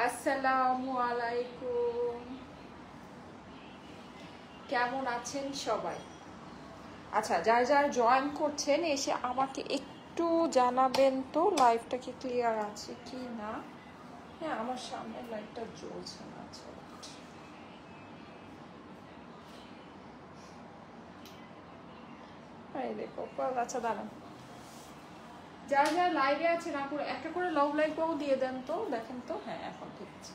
আসসালামু আলাইকুম, কেমন আছেন সবাই? আচ্ছা, যারা যারা জয়েন করছেন এসে আমাকে একটু জানাবেন তো লাইভটা কি ক্লিয়ার আছে কি না। হ্যাঁ, আমার সামনে লাইভটা জ্বলছে না। আচ্ছা, এই দেখো। আচ্ছা দাঁড়ান, যারা যারা লাইভে আছে না করে একটা করে লাভ লাইকও দিয়ে দেন তো, দেখেন তো। হ্যাঁ, এখন ঠিক আছে।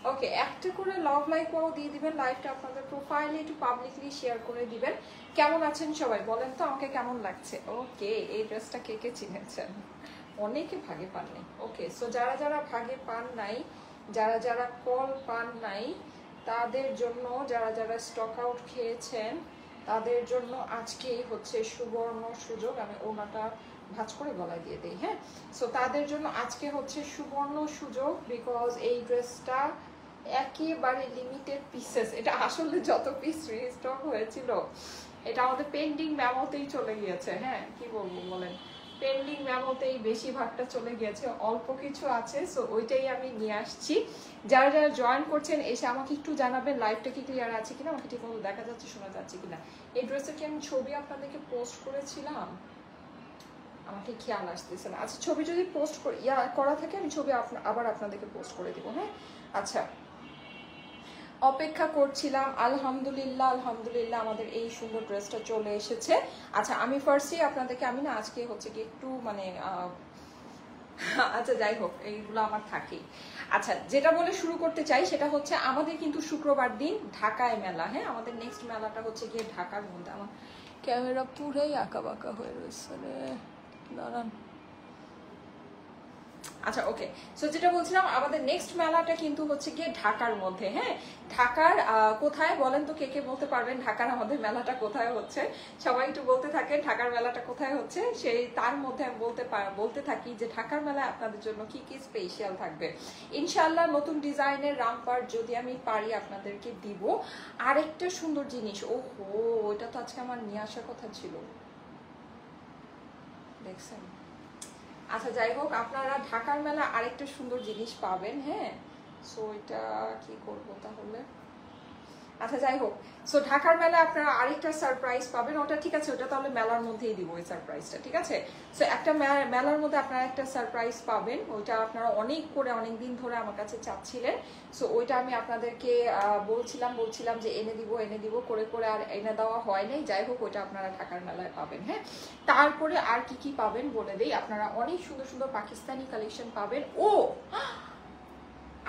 ওকে, একটা করে লাভ লাইকও দিয়ে দিবেন। লাইভটা আপনাদের প্রোফাইলে একটু পাবলিকলি শেয়ার করে দিবেন। কেমন আছেন সবাই বলেন তো আমাকে কেমন লাগছে। ওকে, এই ড্রেসটা কে কে চিনেছেন? অনেকে ভাগে পান নাই। ওকে, সো যারা যারা ভাগে পান নাই, যারা যারা কল পান নাই, তাদের জন্য, যারা যারা স্টক আউট খেয়েছেন তাদের জন্য আজকেই হচ্ছে সুবর্ণ সুযোগ। আমি ওনাটা ভাঁজ করে গলায় দিয়ে দিই। হ্যাঁ, সো তাদের জন্য আজকে হচ্ছে সুবর্ণ সুযোগ, বিকজ এই ড্রেসটা একেবারে লিমিটেড পিসেস। এটা আসলে যত পিস রিস্টক হয়েছিল এটা আমাদের পেন্ডিং মেমোতেই চলে গিয়েছে। হ্যাঁ, কি বলবো বলেন, পেন্ডিং মেমোতেই বেশিরভাগটা চলে গিয়েছে, অল্প কিছু আছে। সো ওইটাই আমি নিয়ে আসছি। যারা যারা জয়েন করছেন এসে আমাকে একটু জানাবেন লাইভটা কি ক্লিয়ার আছে কিনা, আমাকে ঠিক মতো দেখা যাচ্ছে শোনা যাচ্ছে কিনা। এই ড্রেসের কি আমি ছবি আপনাদেরকে পোস্ট করেছিলাম? আমাকে খেয়াল আসতেছে না। আচ্ছা, ছবি যদি পোস্ট করা থাকে আমি ছবি আবার আপনাদেরকে পোস্ট করে দিব। হ্যাঁ, আচ্ছা, অপেক্ষা করছিলাম। আলহামদুলিল্লাহ আলহামদুলিল্লাহ আমাদের এই সুন্দর ড্রেসটা চলে এসেছে। আচ্ছা, আমি ফার্স্টে আপনাদেরকে, আমি না আজকে হচ্ছে কি একটু মানে আচ্ছা যাই হোক, এইগুলো আমার থাকেই। আচ্ছা, যেটা বলে শুরু করতে চাই সেটা হচ্ছে আমাদের কিন্তু শুক্রবার দিন ঢাকায় মেলা। হ্যাঁ, আমাদের নেক্সট মেলাটা হচ্ছে গিয়ে ঢাকার মধ্যে। আমার ক্যামেরা পুরাই আঁকা বাঁকা হয়ে রয়েছে রে, দাঁড়ান। আচ্ছা, ওকে, সো যেটা বলছিলাম আমাদের নেক্সট মেলাটা কিন্তু হচ্ছে গিয়ে ঢাকার মধ্যে। হ্যাঁ, ঢাকার কোথায় বলেন তো, কে কে বলতে পারবেন ঢাকার আমাদের মেলাটা কোথায় হচ্ছে? সবাই একটু বলতে থাকেন ঢাকার মেলাটা কোথায় হচ্ছে। সেই তার মধ্যে আমি বলতে থাকি যে ঢাকার মেলায় আপনাদের জন্য কি কি স্পেশাল থাকবে। ইনশাআল্লাহ নতুন ডিজাইনের রামপার যদি আমি পারি আপনাদেরকে দিব। আরেকটা সুন্দর জিনিস, ওহো, ওইটা তো আজকে আমার নিয়ে আসার কথা ছিল, দেখছেন। আচ্ছা যাই হোক, আপনারা ঢাকার মেলা আরেকটা সুন্দর জিনিস পাবেন। হ্যাঁ, সো এটা কি করব তাহলে। আচ্ছা যাই হোক, সো ঢাকার মেলা আপনারা আরেকটা সারপ্রাইজ পাবেন। ওটা ঠিক আছে, ওটা তাহলে মেলার মধ্যেই দিব ওই সারপ্রাইজটা, ঠিক আছে। সো একটা মেলার মধ্যে আপনারা একটা সারপ্রাইজ পাবেন, ওইটা আপনারা অনেক দিন ধরে আমার কাছে চাচ্ছিলেন। সো ওইটা আমি আপনাদেরকে বলছিলাম যে এনে দিব করে করে আর এনে দেওয়া হয় নাই। যাই হোক, ওইটা আপনারা ঢাকার মেলায় পাবেন। হ্যাঁ, তারপরে আর কি কি পাবেন বলে দেই। আপনারা অনেক সুন্দর সুন্দর পাকিস্তানি কালেকশন পাবেন। ও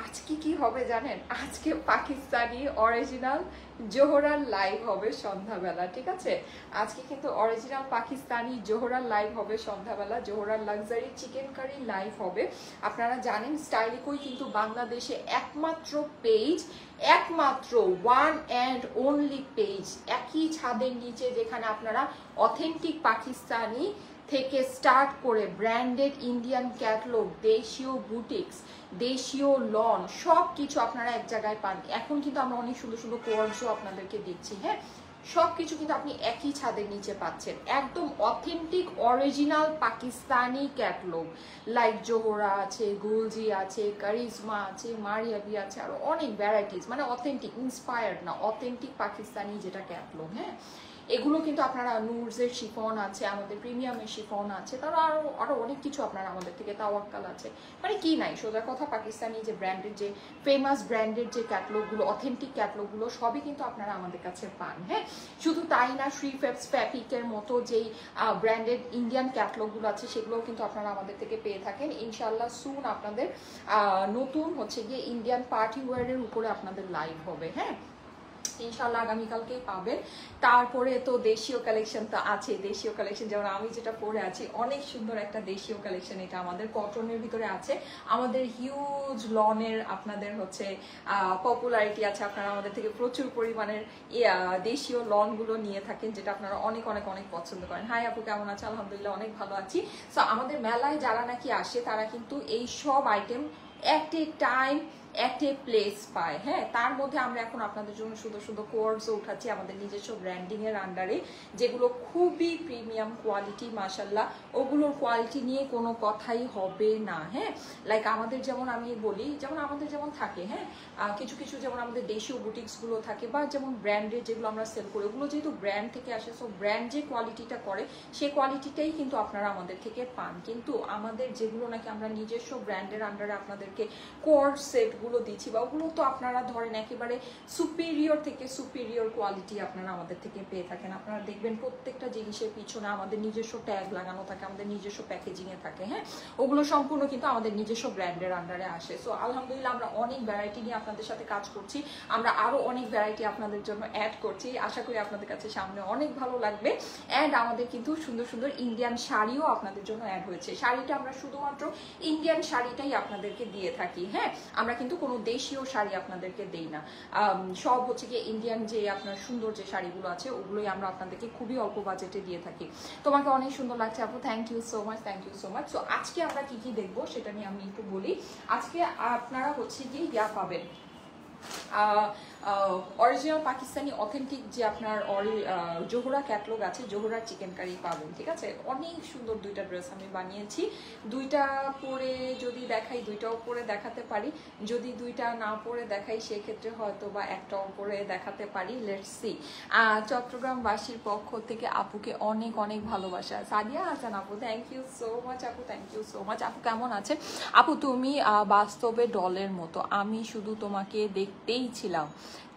আজকে কি হবে জানেন? আজকে পাকিস্তানি অরিজিনাল জোহরার লাইভ হবে সন্ধ্যাবেলা, ঠিক আছে। আজকে কিন্তু অরিজিনাল পাকিস্তানি জোহরার লাইভ হবে সন্ধ্যাবেলা। জোহরার লাক্সারি চিকেন কারি লাইভ হবে। আপনারা জানেন স্টাইলিকই কিন্তু বাংলাদেশে একমাত্র পেজ, একমাত্র ওয়ান অ্যান্ড অনলি পেজ, একই ছাদের নিচে যেখানে আপনারা অথেন্টিক পাকিস্তানি থেকে স্টার্ট করে ব্র্যান্ডেড ইন্ডিয়ান ক্যাটলগ, দেশীয় বুটিক্স, দেশীয় লন, সব কিছু আপনারা এক জায়গায় পান। এখন কিন্তু আমরা অনেক সুন্দর সুন্দর কোয়ার্সও আপনাদেরকে দিচ্ছি। হ্যাঁ, সব কিছু কিন্তু আপনি একই ছাদের নিচে পাচ্ছেন। একদম authentic original Pakistani catalogue, like Zohra আছে, গুলজি আছে, কারিজমা আছে, মারিয়াবি আছে, আরো অনেক ভ্যারাইটিস, মানে অথেন্টিক, ইন্সপায়ার্ড না, অথেন্টিক পাকিস্তানি যেটা ক্যাটলগ। হ্যাঁ, এগুলো কিন্তু আপনারা নুরজের শিফন আছে, আমাদের প্রিমিয়ামের শিফন আছে, তারও আরো অনেক কিছু আপনারা আমাদের থেকে, তাওয়াক্কাল আছে, মানে কি নাই। সোজা কথা, পাকিস্তানি যে ব্র্যান্ডের, যে ফেমাস ব্র্যান্ডের যে ক্যাটলগুলো, অথেন্টিক ক্যাটলগুলো সবই কিন্তু আপনারা আমাদের কাছে পান। হ্যাঁ, শুধু তাই না, শ্রী ফেপস ফ্যাপিকের মতো যেই ব্র্যান্ডেড ইন্ডিয়ান ক্যাটলগুলো আছে সেগুলোও কিন্তু আপনারা আমাদের থেকে পেয়ে থাকেন। ইনশাল্লাহ সুন আপনাদের নতুন হচ্ছে গিয়ে ইন্ডিয়ান পার্টি ওয়ারের উপরে আপনাদের লাইভ হবে। হ্যাঁ, ইনশাল্লাহ আগামীকালকেই পাবেন। তারপরে তো দেশীয় কালেকশন তো আছে, দেশীয় কালেকশন যেমন আমি যেটা পরে আছি, অনেক সুন্দর একটা দেশীয় কালেকশন। এটা আমাদের কটনের ভিতরে আছে, আমাদের হিউজ লনের আপনাদের হচ্ছে পপুলারিটি আছে। আপনারা আমাদের থেকে প্রচুর পরিমাণের দেশীয় লনগুলো নিয়ে থাকেন, যেটা আপনারা অনেক পছন্দ করেন। হাই আপু, কেমন আছে? আলহামদুলিল্লাহ অনেক ভালো আছি। সো আমাদের মেলায় যারা নাকি আসে তারা কিন্তু এই সব item at a time at a place পায়। হ্যাঁ, তার মধ্যে আমরা এখন আপনাদের জন্য শুধু শুধু কোয়ার্সও উঠাচ্ছি আমাদের নিজস্ব ব্র্যান্ডিং এর আন্ডারে, যেগুলো খুবই প্রিমিয়াম কোয়ালিটি মাশাল্লাহ, ওগুলোর কোয়ালিটি নিয়ে কোনো কথাই হবে না। হ্যাঁ, লাইক আমাদের যেমন আমি বলি, যেমন আমাদের যেমন থাকে, হ্যাঁ কিছু কিছু যেমন আমাদের দেশীয় বুটিক্সগুলো থাকে বা যেমন ব্র্যান্ডের যেগুলো আমরা সেল করি, ওগুলো যেহেতু ব্র্যান্ড থেকে আসে, সো ব্র্যান্ড যে কোয়ালিটিটা করে সেই কোয়ালিটিটাই কিন্তু আপনারা আমাদের থেকে পান। কিন্তু আমাদের যেগুলো নাকি আমরা নিজস্ব ব্র্যান্ডের আন্ডারে আপনাদেরকে কোর্স সেটগুলো দিচ্ছি, বা ওগুলো তো আপনারা ধরেন একেবারে সুপিরিয়র থেকে সুপিরিয়র কোয়ালিটি আপনারা আমাদের থেকে পেয়ে থাকেন। আপনারা দেখবেন প্রত্যেকটা জিনিসের পিছনে আমাদের নিজস্ব ট্যাগ লাগানো থাকে, আমাদের নিজস্ব প্যাকেজিংয়ে থাকে। হ্যাঁ, ওগুলো সম্পূর্ণ কিন্তু আমাদের নিজস্ব ব্র্যান্ডের আন্ডারে আসে। সো আলহামদুলিল্লাহ আমরা অনেক ভ্যারাইটি নিয়ে আপনাদের সাথে কাজ করছি, আমরা আরো অনেক ভ্যারাইটি আপনাদের জন্য অ্যাড করছি। আশা করি আপনাদের কাছে সামনে অনেক ভালো লাগবে। অ্যান্ড আমাদের কিন্তু সুন্দর সুন্দর ইন্ডিয়ান শাড়িও আপনাদের জন্য অ্যাড হয়েছে। শাড়িটা আমরা শুধুমাত্র ইন্ডিয়ান শাড়িটাই আপনাদেরকে দিয়ে থাকি। হ্যাঁ, আমরা কিন্তু কোনো দেশীয় শাড়ি আপনাদেরকে দেই না, সব হচ্ছে গিয়ে ইন্ডিয়ান যে আপনার সুন্দর যে শাড়িগুলো আছে ওগুলোই আমরা আপনাদেরকে খুবই অল্প বাজেটে দিয়ে থাকি। তোমাকে অনেক সুন্দর লাগছে আপু, thank you so much, thank you so much. So আজকে আমরা কি কি দেখবো সেটা নিয়ে আমি একটু বলি। আজকে আপনারা হচ্ছে গিয়ে ইয়া পাবেন, অরিজিনাল পাকিস্তানি অথেন্টিক যে আপনার জোহরা ক্যাটলগ আছে, জোহরার চিকেন কারি পাবেন। ঠিক আছে, অনেক সুন্দর দুইটা ড্রেস আমি বানিয়েছি, দুইটা পরে যদি দেখাই দুইটাও পরে দেখাতে পারি, যদি দুইটা না পরে দেখাই সেক্ষেত্রে হয়তো বা একটাও পরে দেখাতে পারি, লেটস সি। চট্টগ্রামবাসীর পক্ষ থেকে আপুকে অনেক অনেক ভালোবাসা। সাদিয়া হাসান আপু, থ্যাংক ইউ সো মাচ আপু, থ্যাংক ইউ সো মাচ। আপু কেমন আছেন? আপু তুমি বাস্তবে ডলের মতো, আমি শুধু তোমাকে দেখতেই ছিলাম।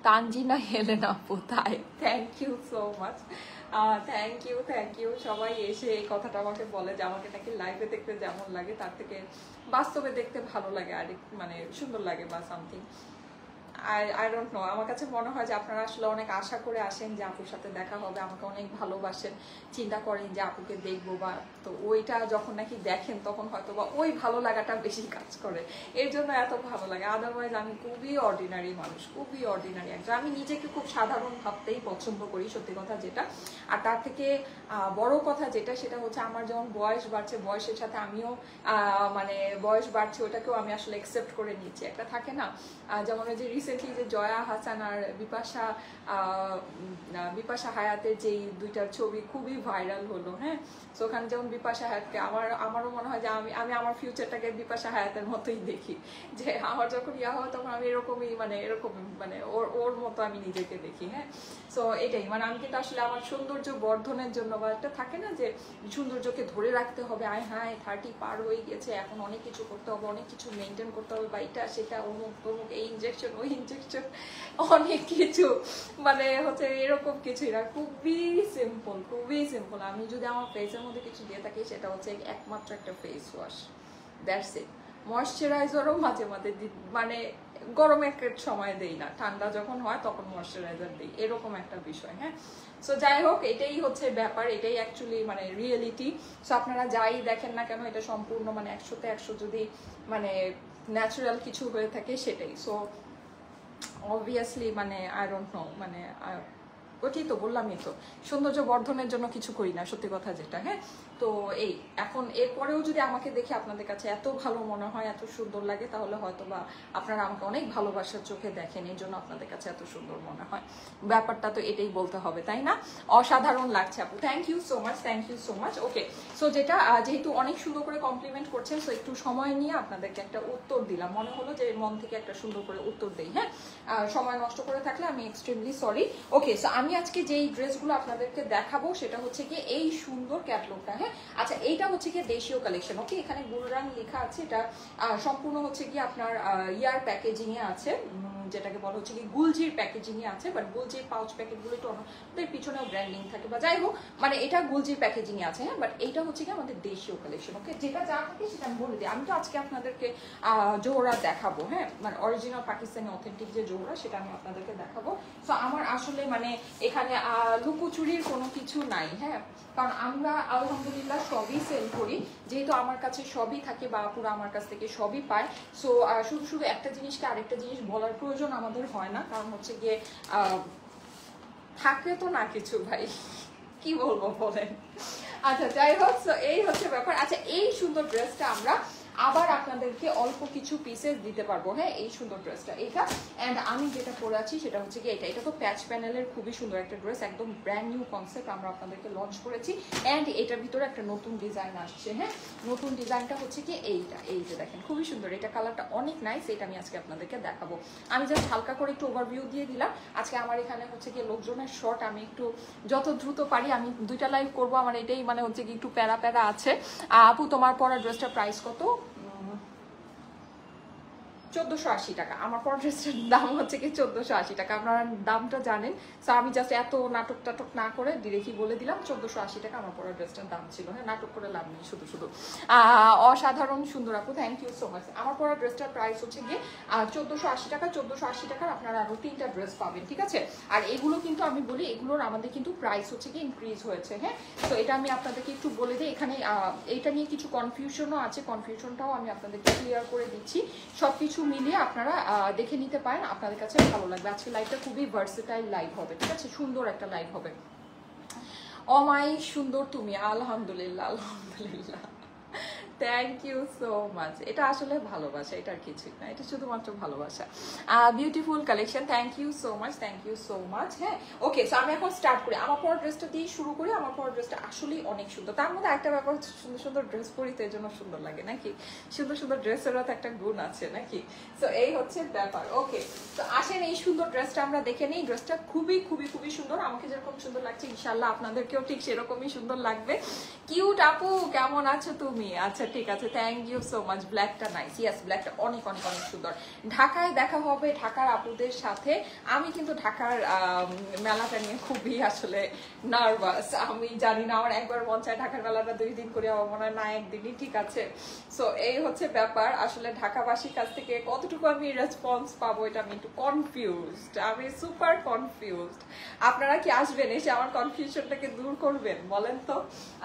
তানজিনা হেলেন আপু, তাই? Thank you so much, thank you thank you. সবাই এসে এই কথাটা আমাকে বলে যে আমাকে নাকি লাইভে দেখতে যেমন লাগে তার থেকে বাস্তবে দেখতে ভালো লাগে, আর মানে সুন্দর লাগে বা সামথিং। আই ডোন্ট নো, আমার কাছে মনে হয় যে আপনারা আসলে অনেক আশা করে আসেন যে আপুর সাথে দেখা হবে, আমাকে অনেক ভালোবাসেন, চিন্তা করেন যে আপুকে দেখবো, বা তো ওইটা যখন নাকি দেখেন তখন হয়তো বা ওই ভালো লাগাটা বেশি কাজ করে, এর জন্য এত ভালো লাগে। আদারওয়াইজ আমি খুবই অর্ডিনারি মানুষ, খুবই অর্ডিনারি একজন। আমি নিজেকে খুব সাধারণ ভাবতেই পছন্দ করি, সত্যি কথা যেটা। আর তার থেকে বড় কথা যেটা, সেটা হচ্ছে আমার যখন বয়স বাড়ছে, বয়সের সাথে আমিও মানে বয়স বাড়ছে, ওটাকেও আমি আসলে অ্যাকসেপ্ট করে নিচ্ছি। একটা থাকে না, যেমন ওই যে রিসেন্টলি যে জয়া হাসান আর বিপাশা হায়াতের যেই দুইটার ছবি খুবই ভাইরাল হলো। হ্যাঁ, তো ওখানে যেমন বিপাশা হায়াতকে আমারও মনে হয় যে আমি আমার ফিউচারটাকে বিপাশা হায়াতের মতোই দেখি, যে আমার যখন ইয়া হয় তখন আমি এরকমই মানে এরকম মানে ওর মতো আমি নিজেকে দেখি। হ্যাঁ, সো এটাই মানে আমি কিন্তু আসলে আমার সৌন্দর্য বর্ধনের জন্য, বা একটা থাকে না যে সৌন্দর্যকে ধরে রাখতে হবে, হ্যাঁ 30 পার হয়ে গেছে, এখন অনেক কিছু করতে হবে, অনেক কিছু মেনটেন করতে হবে, বা এটা সেটা অমুক তমুক, এই ইনজেকশন ওই ইনজেকশন, অনেক কিছু মানে হচ্ছে এরকম কিছুই না, খুবই সিম্পল, খুবই সিম্পল। আমি যদি আমার ফেসের মধ্যে কিছু দিয়ে থাকি সেটা হচ্ছে একমাত্র একটা ফেস ওয়াশ, দ্যাটস ইট। ময়শ্চারাইজারও মাঝে মাঝে মানে গরমে একটা সময় দেই না, ঠান্ডা যখন হয় তখন ময়শ্চারাইজার দিই, এরকম একটা বিষয়। হ্যাঁ, সো যাই হোক, এটাই হচ্ছে ব্যাপার, এটাই অ্যাকচুয়ালি মানে রিয়েলিটি। সো আপনারা যাই দেখেন না কেন, এটা সম্পূর্ণ মানে 100-তে 100 যদি মানে ন্যাচারাল কিছু হয়ে থাকে সেটাই। সো অবভিয়াসলি মানে আই ডোন্ট নো, মানে ওটাই তো বললামই তো, সৌন্দর্য বর্ধনের জন্য কিছু করি না, সত্যি কথা যেটা। হ্যাঁ, তো এই এখন এরপরেও যদি আমাকে দেখে আপনাদের কাছে এত ভালো মনে হয়, এত সুন্দর লাগে, তাহলে হয়তো বা আপনারা আমাকে অনেক ভালোবাসার চোখে দেখেন, এই জন্য আপনাদের কাছে এত সুন্দর মনে হয়। ব্যাপারটা তো এটাই বলতে হবে, তাই না? অসাধারণ লাগছে আপু, thank you so much, thank you so much. Okay, so যেটা যেহেতু অনেক সুন্দর করে কমপ্লিমেন্ট করছেন, সো একটু সময় নিয়ে আপনাদেরকে একটা উত্তর দিলাম, মনে হলো যে মন থেকে একটা সুন্দর করে উত্তর দেই। হ্যাঁ, সময় নষ্ট করে থাকলে আমি এক্সট্রিমলি সরি। ওকে, সো আমি আজকে যেই ড্রেসগুলো আপনাদেরকে দেখাবো সেটা হচ্ছে কি এই সুন্দর ক্যাটলগটা। হ্যাঁ, আচ্ছা, এইটা হচ্ছে কি দেশীয় কালেকশন। ওকে, এখানে গুলরাং লেখা আছে, এটা সম্পূর্ণ হচ্ছে কি আপনার ইয়ার প্যাকেজিং এ আছে, যেটাকে বলা হচ্ছে কি গুলজির প্যাকেজিং এ আছে, বাট গুলজির পাউচ প্যাকেটগুলো একটু ওদের পিছনেও ব্র্যান্ডিং থাকে, বা যাই হোক মানে এটা গুলজির প্যাকেজিং এ আছে। হ্যাঁ, বাট এইটা হচ্ছে কি আমাদের দেশীয় কালেকশন। ওকে, যেটা যা থাকে সেটা আমি বলে দিই। আমি তো আজকে আপনাদেরকে জোহরা দেখাবো। হ্যাঁ, মানে অরিজিনাল পাকিস্তানি অথেন্টিক যে জোহরা, সেটা আমি আপনাদেরকে দেখাবো। সো আমার আসলে মানে এখানে লুকোচুরির কোনো কিছু নাই। হ্যাঁ, কারণ আমরা আলহামদুলিল্লাহ সবই সেল করি, যেহেতু আমার কাছে সবই থাকে বা পুরো আমার কাছ থেকে সবই পায়। সো শুধু শুধু একটা জিনিসকে আরেকটা জিনিস বলার প্রয়োজন আমাদের হয় না, কারণ হচ্ছে গিয়ে থাকে তো না কিছু, ভাই কি বলবো বলেন। আচ্ছা, যাই হোক, সো এই হচ্ছে ব্যাপার। আচ্ছা, এই সুন্দর ড্রেসটা আমরা আবার আপনাদেরকে অল্প কিছু পিসেস দিতে পারবো। হ্যাঁ, এই সুন্দর ড্রেসটা এটা। অ্যান্ড আমি যেটা পরে আছি সেটা হচ্ছে কি এটা তো প্যাচ প্যানেলের খুবই সুন্দর একটা ড্রেস, একদম ব্র্যান্ড নিউ কনসেপ্ট আমরা আপনাদেরকে লঞ্চ করেছি। অ্যান্ড এটার ভিতরে একটা নতুন ডিজাইন আসছে। হ্যাঁ, নতুন ডিজাইনটা হচ্ছে কি এইটা, এই যে দেখেন খুবই সুন্দর, এটা কালারটা অনেক নাইস। এটা আমি আজকে আপনাদেরকে দেখাবো। আমি জাস্ট হালকা করে একটু ওভারভিউ দিয়ে দিলাম। আজকে আমার এখানে হচ্ছে কি লোকজনের শর্ট, আমি একটু যত দ্রুত পারি আমি 2টা লাইভ করবো, আমার এটাই মানে হচ্ছে কি একটু প্যারা প্যারা আছে। আপু তোমার পরা ড্রেসটার প্রাইস কত? 1480 টাকা। আমার পরা ড্রেসটার দাম হচ্ছে কি 1480 টাকা। আপনারা দামটা জানেন, সো আমি জাস্ট এত নাটক টাটক না করে ডিরেক্টলি বলে দিলাম 1480 টাকা আমার পরা ড্রেসটার দাম ছিল। হ্যাঁ, নাটক করে লাভ নেই, শুধু শুধু। অসাধারণ সুন্দর আপু, থ্যাংক ইউ সো মাচ। আমার পরা ড্রেসটার প্রাইস হচ্ছে গিয়ে 1480 টাকা। 1480 টাকার আপনারা আরো 3টা ড্রেস পাবেন, ঠিক আছে? আর এগুলো কিন্তু আমি বলি, এগুলোর আমাদের কিন্তু প্রাইস হচ্ছে কি ইনক্রিজ হয়েছে। হ্যাঁ, তো এটা আমি আপনাদেরকে একটু বলে দিই। এখানে এইটা নিয়ে কিছু কনফিউশনও আছে, কনফিউশনটাও আমি আপনাদেরকে ক্লিয়ার করে দিচ্ছি। সবকিছু মিলিয়ে আপনারা দেখে নিতে পারেন, আপনাদের কাছে ভালো লাগবে। আজকে লাইভটা খুবই ভার্সেটাইল লাইভ হবে, ঠিক আছে? সুন্দর একটা লাইভ হবে। অমাই সুন্দর তুমি, আলহামদুলিল্লাহ আলহামদুলিল্লাহ, থ্যাংক ইউ সো মাচ। এটা আসলে ভালোবাসা, এটা আর কিছুই না, এটা শুধুমাত্র ভালোবাসা। Beautiful collection, thank you so much, thank you so much. হ্যাঁ, ওকে, সো আমি এখন স্টার্ট করি। আমার পর ড্রেসটা দিয়ে শুরু করি। আমার পর ড্রেসটা আসলেই অনেক সুন্দর। তার মধ্যে একটা ব্যাপার হচ্ছে সুন্দর সুন্দর ড্রেস পরি তো এই জন্য সুন্দর লাগে নাকি? সুন্দর সুন্দর ড্রেসেরও তো একটা গুণ আছে নাকি? সো এই হচ্ছে ব্যাপার। ওকে, তো আসেন এই সুন্দর ড্রেসটা আমরা দেখে নিই। ড্রেসটা খুবই খুবই খুবই সুন্দর। আমাকে যেরকম সুন্দর লাগছে ইনশাল্লাহ আপনাদেরকেও ঠিক সেরকমই সুন্দর লাগবে। কিউট আপু, কেমন আছো তুমি? আচ্ছা ঠিক আছে, থ্যাংক ইউ সো মাচ। ব্ল্যাকটা নাইস, ইয়েস ব্ল্যাকটা অনেক অনেক অনেক সুন্দর। ঢাকায় দেখা হবে ঢাকার আপুদের সাথে। আমি কিন্তু ঢাকার মেলাটা নিয়ে খুবই আসলে নার্ভাস। আমি জানি না, আমার একবার মন চায় ঢাকার মেলাটা 2 দিন করে, আমার মনে হয় না একদিনই ঠিক আছে। সো এই হচ্ছে ব্যাপার। আসলে ঢাকাবাসীর কাছ থেকে কতটুকু আমি রেসপন্স পাবো এটা আমি একটু কনফিউজড, আমি সুপার কনফিউজড। আপনারা কি আসবেন, এসে আমার কনফিউশনটাকে দূর করবেন বলেন তো?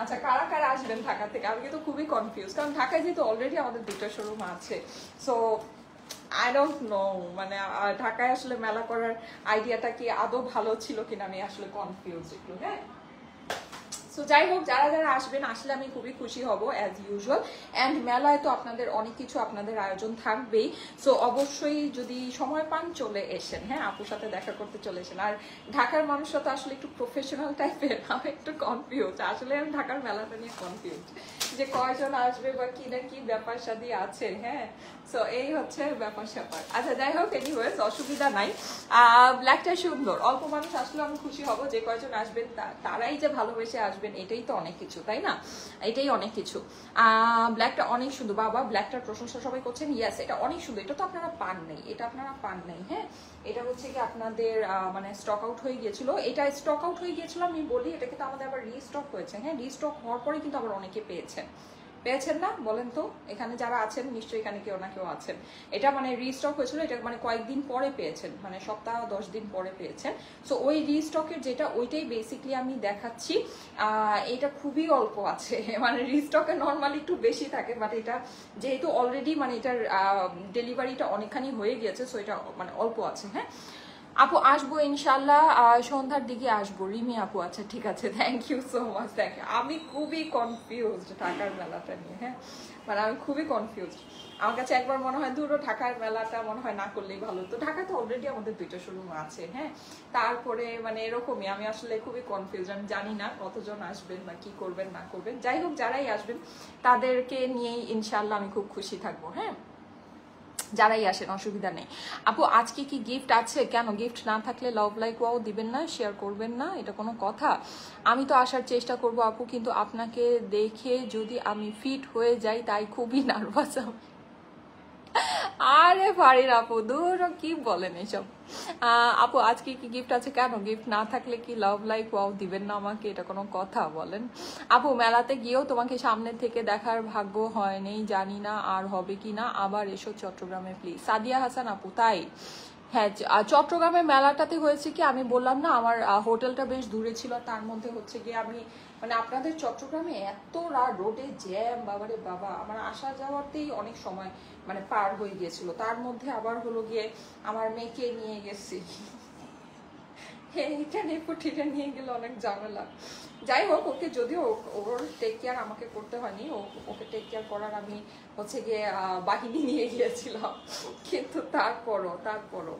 আচ্ছা, কারা কারা আসবেন ঢাকা থেকে? আমি কিন্তু খুবই কনফিউজ, কারণ ঢাকায় যেহেতু অলরেডি আমাদের 2টা শোরুম আছে। সো আই ডোন্ট নো, মানে ঢাকায় আসলে মেলা করার আইডিয়াটা কি আদৌ ভালো ছিল কিনা, আমি আসলে কনফিউজ একটু। হ্যাঁ, সো যাই হোক, যারা যারা আসবেন আসলে আমি খুবই খুশি হব অ্যাজ ইউজুয়াল। অ্যান্ড মেলায় তো আপনাদের অনেক কিছু আপনাদের আয়োজন থাকবেই। সো অবশ্যই যদি সময় পান চলে এসেন। হ্যাঁ, আপুর সাথে দেখা করতে চলে এসেন। আর ঢাকার মানুষরা তো আসলে একটু প্রফেশনাল টাইপের, আমি একটু কনফিউজ। আসলে আমি ঢাকার মেলাটা নিয়ে কনফিউজ যে কয়জন আসবে বা কি না কি ব্যাপার শাদী আছে। হ্যাঁ, সো এই হচ্ছে ব্যাপার স্যাপার। আচ্ছা যাই হোক, এনিওয়েজ অসুবিধা নাই। ব্ল্যাকটা সুন্দর, অল্প মানুষ আসলে আমি খুশি হব। যে কয়জন আসবেন তারাই যে ভালোবেসে আসবেন, এটাই তো অনেক কিছু, তাই না? এটাই অনেক কিছু। ব্ল্যাকটা অনেক সুন্দর বাবা, ব্ল্যাকটার প্রশংসা সবাই করছেন। ইয়েস, এটা অনেক সুন্দর। এটা তো আপনারা পান নাই, এটা আপনারা পান নাই। হ্যাঁ, এটা হচ্ছে কি আপনাদের মানে স্টক আউট হয়ে গিয়েছিল। এটা স্টক আউট হয়ে গিয়েছিল আমি বলি, এটা কিন্তু আমাদের আবার রিস্টক হয়েছে। হ্যাঁ, রিস্টক হওয়ার পরে কিন্তু আবার অনেকে পেয়েছেন না বলেন তো? এখানে যারা আছেন নিশ্চয়ই এখানে কেউ না কেউ আছেন। এটা মানে রিস্টক হয়েছিল, এটা মানে কয়েকদিন পরে পেয়েছেন, মানে সপ্তাহ 10 দিন পরে পেয়েছেন। সো ওই রিস্টকের যেটা, ওইটাই বেসিকলি আমি দেখাচ্ছি। এটা খুবই অল্প আছে, মানে রিস্টকে নর্মালি একটু বেশি থাকে, বাট এটা যেহেতু অলরেডি মানে এটার ডেলিভারিটা অনেকখানি হয়ে গিয়েছে, সো এটা মানে অল্প আছে। হ্যাঁ আপু, আসবো ইনশাল্লাহ, সন্ধ্যার দিকে আসবো। রিমি আপু, আচ্ছা ঠিক আছে, thank you so much. Thank you. আমি খুবই কনফিউজড ঢাকার মেলাটা নিয়ে। হ্যাঁ, মানে আমি খুবই কনফিউজড। আমার কাছে একবার মনে হয় ধরো ঢাকার মেলাটা মনে হয় না করলেই ভালো। তো ঢাকাতে অলরেডি আমাদের 2টা শোরুম আছে। হ্যাঁ, তারপরে মানে এরকমই আমি আসলে খুবই কনফিউজ। আমি জানি না কতজন আসবেন বা কি করবেন না করবেন। যাই হোক, যারাই আসবেন তাদেরকে নিয়েই ইনশাল্লাহ আমি খুব খুশি থাকবো। হ্যাঁ, যারাই আসেন অসুবিধা নেই। আপু, আজকে কি গিফট আছে? কেন গিফট না থাকলে লাভ লাইক ওয়াও দিবেন না, শেয়ার করবেন না? এটা কোনো কথা? আমি তো আসার চেষ্টা করব আপু, কিন্তু আপনাকে দেখে যদি আমি ফিট হয়ে যাই তাই খুবই নার্ভাস আমি। আরে ফারিন আপু, দূর কি বলেন এসব। আপু, আজকে কি গিফট আছে? কেন গিফট না থাকলে কি লাভ লাইক ওয়াও দিবেন না আমাকে? এটা কোনো কথা বলেন? আপু, মেলাতে গিয়েও তোমাকে সামনে থেকে দেখার ভাগ্য হয়নি, জানি না আর হবে কি না। আবার এসো চট্টগ্রামে প্লিজ। সাদিয়া হাসান আপু, তাই? হ্যাঁ, চট্টগ্রামে মেলাটাতে হয়েছে কি, আমি বললাম না আমার হোটেলটা বেশ দূরে ছিল, তার মধ্যে হচ্ছে গিয়ে আমি মানে আপনাদের চট্টগ্রামে এত রোডে জ্যাম, বাবারে বাবা, আমার আসা যাওয়াতেই অনেক সময় মানে পার হয়ে গিয়েছিল। তার মধ্যে আবার হলো গিয়ে আমার মেয়েকে নিয়ে গেছি, এইটা নেপুটিটা নিয়ে গেলে অনেক ঝামেলা। যাই হোক, ওকে যদিও ওর টেক কেয়ার আমাকে করতে হয়নি, ওকে টেক কেয়ার করার আমি হচ্ছে গিয়ে বাহিনী নিয়ে গিয়েছিলাম, কিন্তু তারপরও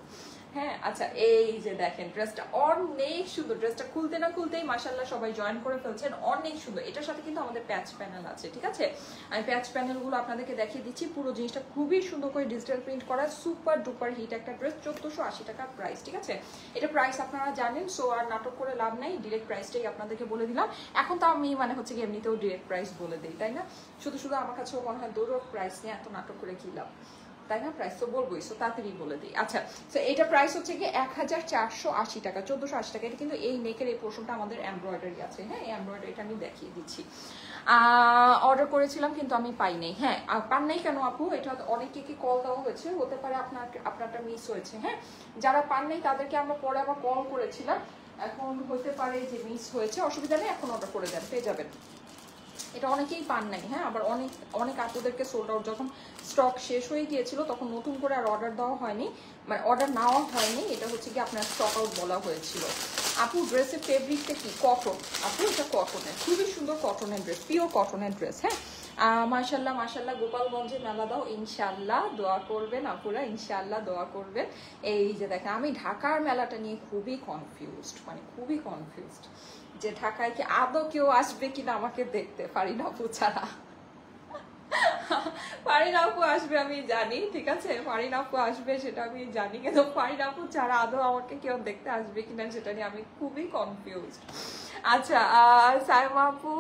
হ্যাঁ। আচ্ছা, এই যে দেখেন ড্রেসটা অনেক সুন্দর, ড্রেসটা খুলতে না খুলতেই মাশাআল্লাহ সবাই জয়েন করে ফেলছেন, অনেক সুন্দর। এটার সাথে কিন্তু আমাদের প্যাচ প্যানেল আছে, ঠিক আছে? আমি প্যাচ প্যানেলগুলো আপনাদেরকে দেখিয়ে দিচ্ছি। পুরো জিনিসটা খুবই সুন্দর করে ডিজিটাল প্রিন্ট করা, সুপার ডুপার হিট একটা ড্রেস, 1480 টাকা প্রাইস, ঠিক আছে? এটা প্রাইস আপনারা জানেন, সো আর নাটক করে লাভ নাই, ডিরেক্ট প্রাইসটাই আপনাদেরকে বলে দিলাম। এখন তো আমি মানে হচ্ছে কি এমনিতেও ডিরেক্ট প্রাইস বলে দিই, তাই না? শুধু আমার কাছেও মনে হয় দৌড় প্রাইস নিয়ে এত নাটক করে কি লাভ, তাই না? প্রাইস তো বলবোই, সো তাড়াতাড়ি বলে দিই। আচ্ছা, তো এটা প্রাইস হচ্ছে কি 1480 টাকা, 1480 টাকা। এটা কিন্তু এই নেকের এই পোর্শনটা আমাদের এমব্রয়ডারি আছে, হ্যাঁ, এই এমব্রয়ডারিটা আমি দেখিয়ে দিচ্ছি। অর্ডার করেছিলাম কিন্তু আমি পাই নাই। হ্যাঁ, পান নাই কেন আপু? এটা অনেকে কি কল দেওয়া হয়েছে, হতে পারে আপনারটা মিস হয়েছে। হ্যাঁ, যারা পান নাই তাদেরকে আমরা পরে আবার কল করেছিলাম, এখন হতে পারে যে মিস হয়েছে, অসুবিধা নেই, এখন অর্ডার করে দেন, পেয়ে যাবেন। এটা অনেকেই পান নাই। হ্যাঁ, আবার অনেক আপুদেরকে সোল্ড আউট, যখন স্টক শেষ হয়ে গিয়েছিল তখন নতুন করে আর অর্ডার দেওয়া হয়নি, মানে অর্ডার নেওয়া হয়নি, এটা হচ্ছে কি আপনার স্টক আউট বলা হয়েছিল। আপু ড্রেসের ফেব্রিকটা কি? কটন আপু, এটা কটনের, খুবই সুন্দর কটনের ড্রেস, পিওর কটনের ড্রেস। হ্যাঁ, মাশাল্লাহ গোপালগঞ্জে মেলা দাও, ইনশাল্লাহ দোয়া করবেন আপুরা, ইনশাল্লাহ দোয়া করবেন। এই যে দেখেন, আমি ঢাকার মেলাটা নিয়ে খুবই কনফিউজড, মানে খুবই কনফিউজড যে ঢাকায় কি আদৌ কেউ আসবে কিনা আমাকে দেখতে। ফারিনা আপু ছাড়া, ফারিনা আপু আসবে আমি জানি, ঠিক আছে, ফারিনা আপু আসবে সেটা আমি জানি, কিন্তু ফারিনা আপু ছাড়া আদৌ আমাকে কেউ দেখতে আসবে কিনা সেটা নিয়ে আমি খুবই কনফিউজড। আচ্ছা, সাইমা আপু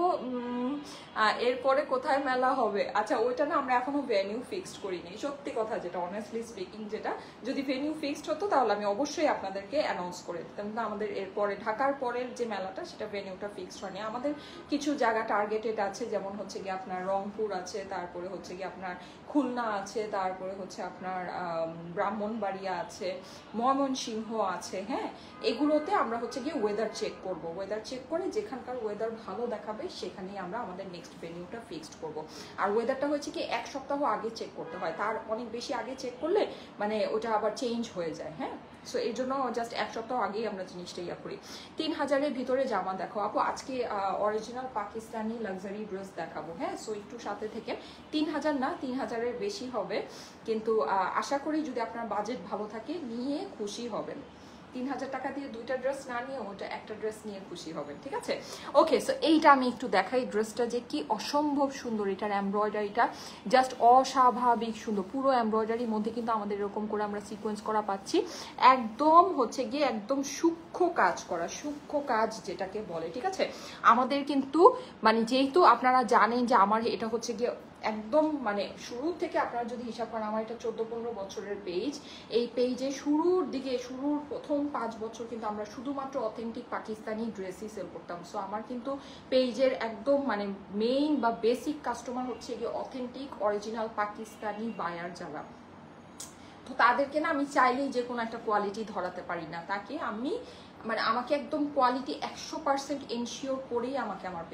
এরপরে কোথায় মেলা হবে? আচ্ছা, ওইটা না আমরা এখনো ভেনিউ ফিক্সড করিনি, সত্যি কথা যেটা, অনেস্টলি স্পিকিং যেটা, যদি ভেনিউ ফিক্সড হতো তাহলে আমি অবশ্যই আপনাদেরকে অ্যানাউন্স করে দিতাম। কিন্তু আমাদের এরপরে ঢাকার পরের যে মেলাটা সেটা ভেনিউটা ফিক্সড হয়নি। আমাদের কিছু জায়গা টার্গেটেড আছে, যেমন হচ্ছে গিয়ে আপনার রংপুর আছে, তারপরে হচ্ছে গিয়ে আপনার খুলনা আছে, তারপরে হচ্ছে আপনার ব্রাহ্মণবাড়িয়া আছে, ময়মনসিংহ আছে। হ্যাঁ, এগুলোতে আমরা হচ্ছে গিয়ে ওয়েদার চেক করব, ওয়েদার চেক করে যেখানকার ওয়েদার ভালো দেখাবে সেখানেই আমরা আমাদের নেক্সট ভেনিউটা ফিক্সড করব। আর ওয়েদারটা হচ্ছে কি 1 সপ্তাহ আগে চেক করতে হয়, তার অনেক বেশি আগে চেক করলে মানে ওটা আবার চেঞ্জ হয়ে যায়। হ্যাঁ, সো এর জন্য জাস্ট 1 সপ্তাহ আগেই আমরা জিনিসটা ইয়া করি। 3000-এর ভিতরে জামা দেখো আপু, আজকে অরিজিনাল পাকিস্তানি লাক্সারি ড্রেস দেখাবো। হ্যাঁ, সো একটু সাথে থেকে, 3000 না, 3000-এর বেশি হবে, কিন্তু আশা করি যদি আপনার বাজেট ভালো থাকে নিয়ে খুশি হবেন। 3000 টাকা দিয়ে 2টা ড্রেস না নিয়ে ওটা একটা ড্রেস নিয়ে খুশি হবেন, ঠিক আছে? ওকে, সো এইটা আমি একটু দেখাই, ড্রেসটা যে কি অসম্ভব সুন্দর, এটার এমব্রয়ডারিটা জাস্ট অস্বাভাবিক সুন্দর, পুরো এমব্রয়ডারির মধ্যে কিন্তু আমাদের এরকম করে আমরা সিকোয়েন্স করা পাচ্ছি, একদম হচ্ছে গিয়ে একদম সূক্ষ্ম কাজ করা, সূক্ষ্ম কাজ যেটাকে বলে, ঠিক আছে? আমাদের কিন্তু মানে যেহেতু আপনারা জানেন যে আমার এটা হচ্ছে গিয়ে একদম মানে শুরু থেকে আপনারা যদি হিসাব করেন, আমার এটা 14-15 বছরের পেজ, এই পেজে শুরুর দিকে, শুরুর প্রথম 5 বছর কিন্তু আমরা শুধুমাত্র অথেন্টিক পাকিস্তানি ড্রেসই সেল করতাম। সো আমার কিন্তু পেজের একদম মানে মেইন বা বেসিক কাস্টমার হচ্ছে গিয়ে অথেন্টিক অরিজিনাল পাকিস্তানি বায়ার যারা, তো তাদেরকে না আমি চাইলেই যে কোনো একটা কোয়ালিটি ধরাতে পারি না, তাকে আমি মানে আমাকে একদম কোয়ালিটি 100% এনশিওর করেই আমাকে আমার